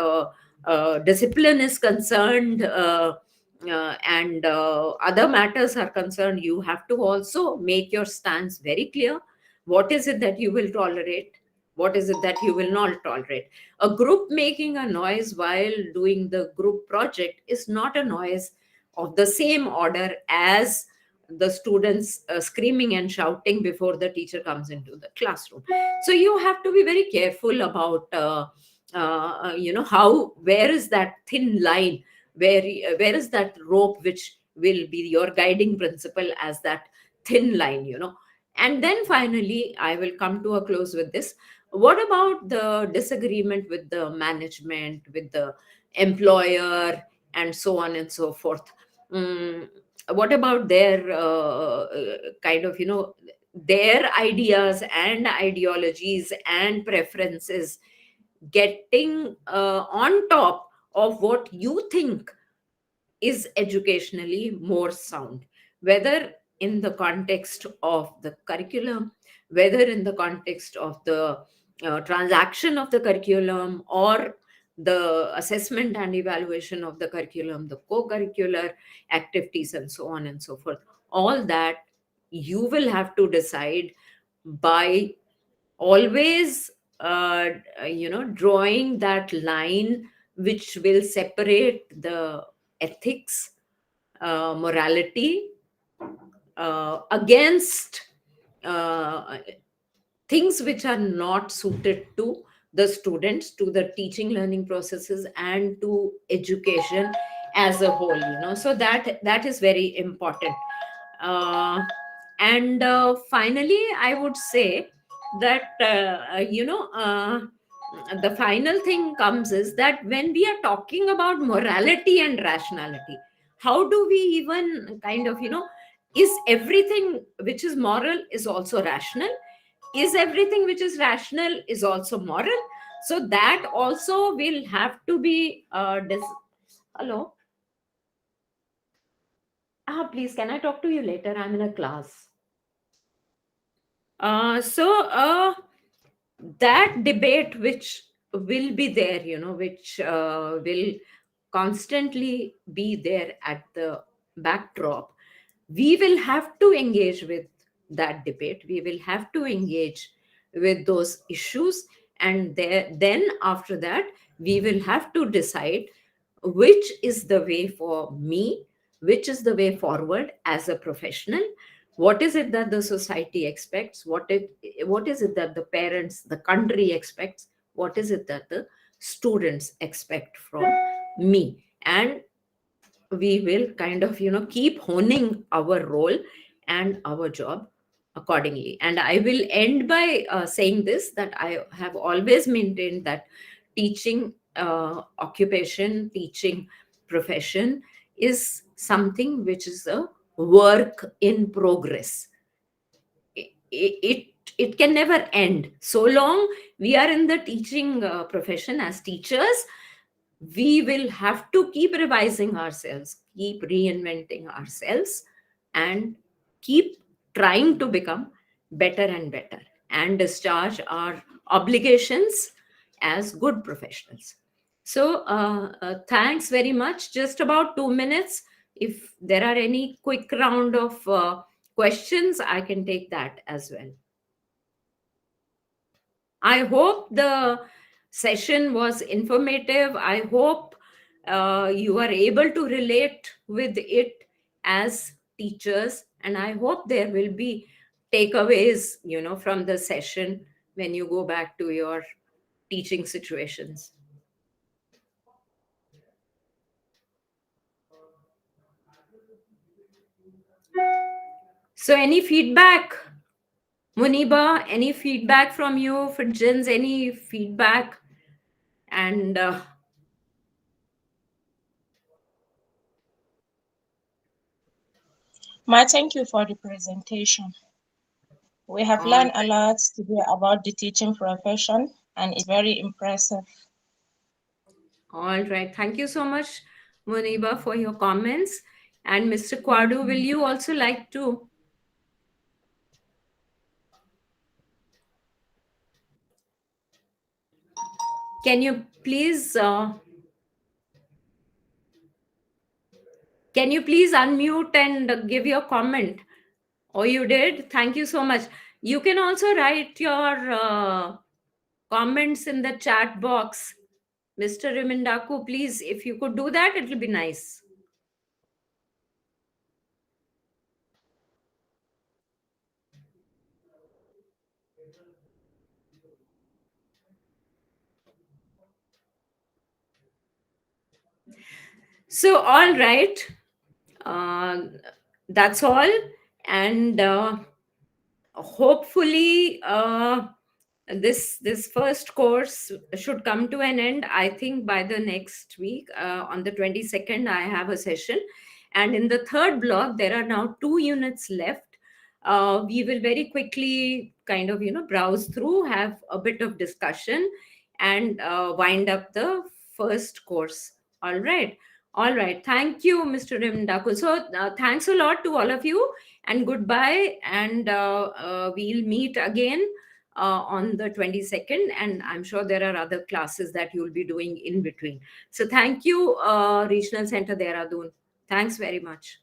discipline is concerned, and other matters are concerned, you have to also make your stance very clear. What is it that you will tolerate? What is it that you will not tolerate? A group making a noise while doing the group project is not a noise of the same order as the students screaming and shouting before the teacher comes into the classroom. So you have to be very careful about how, where is that thin line, where is that rope which will be your guiding principle as that thin line. And then finally, I will come to a close with this. What about the disagreement with the management, with the employer, and so on and so forth? Mm, what about their kind of, their ideas and ideologies and preferences getting on top of what you think is educationally more sound, whether in the context of the curriculum, whether in the context of the transaction of the curriculum, or the assessment and evaluation of the curriculum, the co-curricular activities, and so on and so forth. All that you will have to decide by always drawing that line which will separate the ethics, morality, against uh, things which are not suited to the students, to the teaching learning processes, and to education as a whole. So that is very important. uh, and finally, I would say that the final thing comes is that when we are talking about morality and rationality, how do we even kind of, is everything which is moral is also rational? Is everything which is rational is also moral? So that also will have to be hello. Please, can I talk to you later? I'm in a class. So that debate which will be there, which will constantly be there at the backdrop, we will have to engage with that debate. We will have to engage with those issues, and then after that we will have to decide which is the way for me, which is the way forward as a professional. What is it that the society expects? What is it that the parents, the country expects? What is it that the students expect from me? And we will kind of, keep honing our role and our job accordingly. And I will end by saying this, that I have always maintained that teaching occupation, teaching profession is something which is a work in progress. It can never end. So long we are in the teaching profession as teachers, we will have to keep revising ourselves, keep reinventing ourselves, and keep trying to become better and better, and discharge our obligations as good professionals. So, thanks very much. Just about 2 minutes. If there are any quick round of questions, I can take that as well. I hope the session was informative. I hope you are able to relate with it as teachers, and I hope there will be takeaways, from the session when you go back to your teaching situations. So, any feedback, Muniba? Any feedback from you, Fidjins? Any feedback? And Ma, thank you for the presentation. We have all learned a lot today about the teaching profession, and it's very impressive. All right. Thank you so much, Muniba, for your comments. And Mr. Kwadu, will you also like to? Can you please? Can you please unmute and give your comment? Oh, you did. Thank you so much. You can also write your comments in the chat box, Mr. Rimindaku. Please, if you could do that, it will be nice. So, all right. Uh, that's all. And hopefully, this first course should come to an end. I think by the next week, on the 22nd, I have a session, and in the third block there are now 2 units left. We will very quickly kind of, browse through, have a bit of discussion, and wind up the first course. All right. All right. Thank you, Mr. Rimdaku. So, thanks a lot to all of you, and goodbye. And we'll meet again on the 22nd. And I'm sure there are other classes that you'll be doing in between. So, thank you, Regional Center Dehradun. Thanks very much.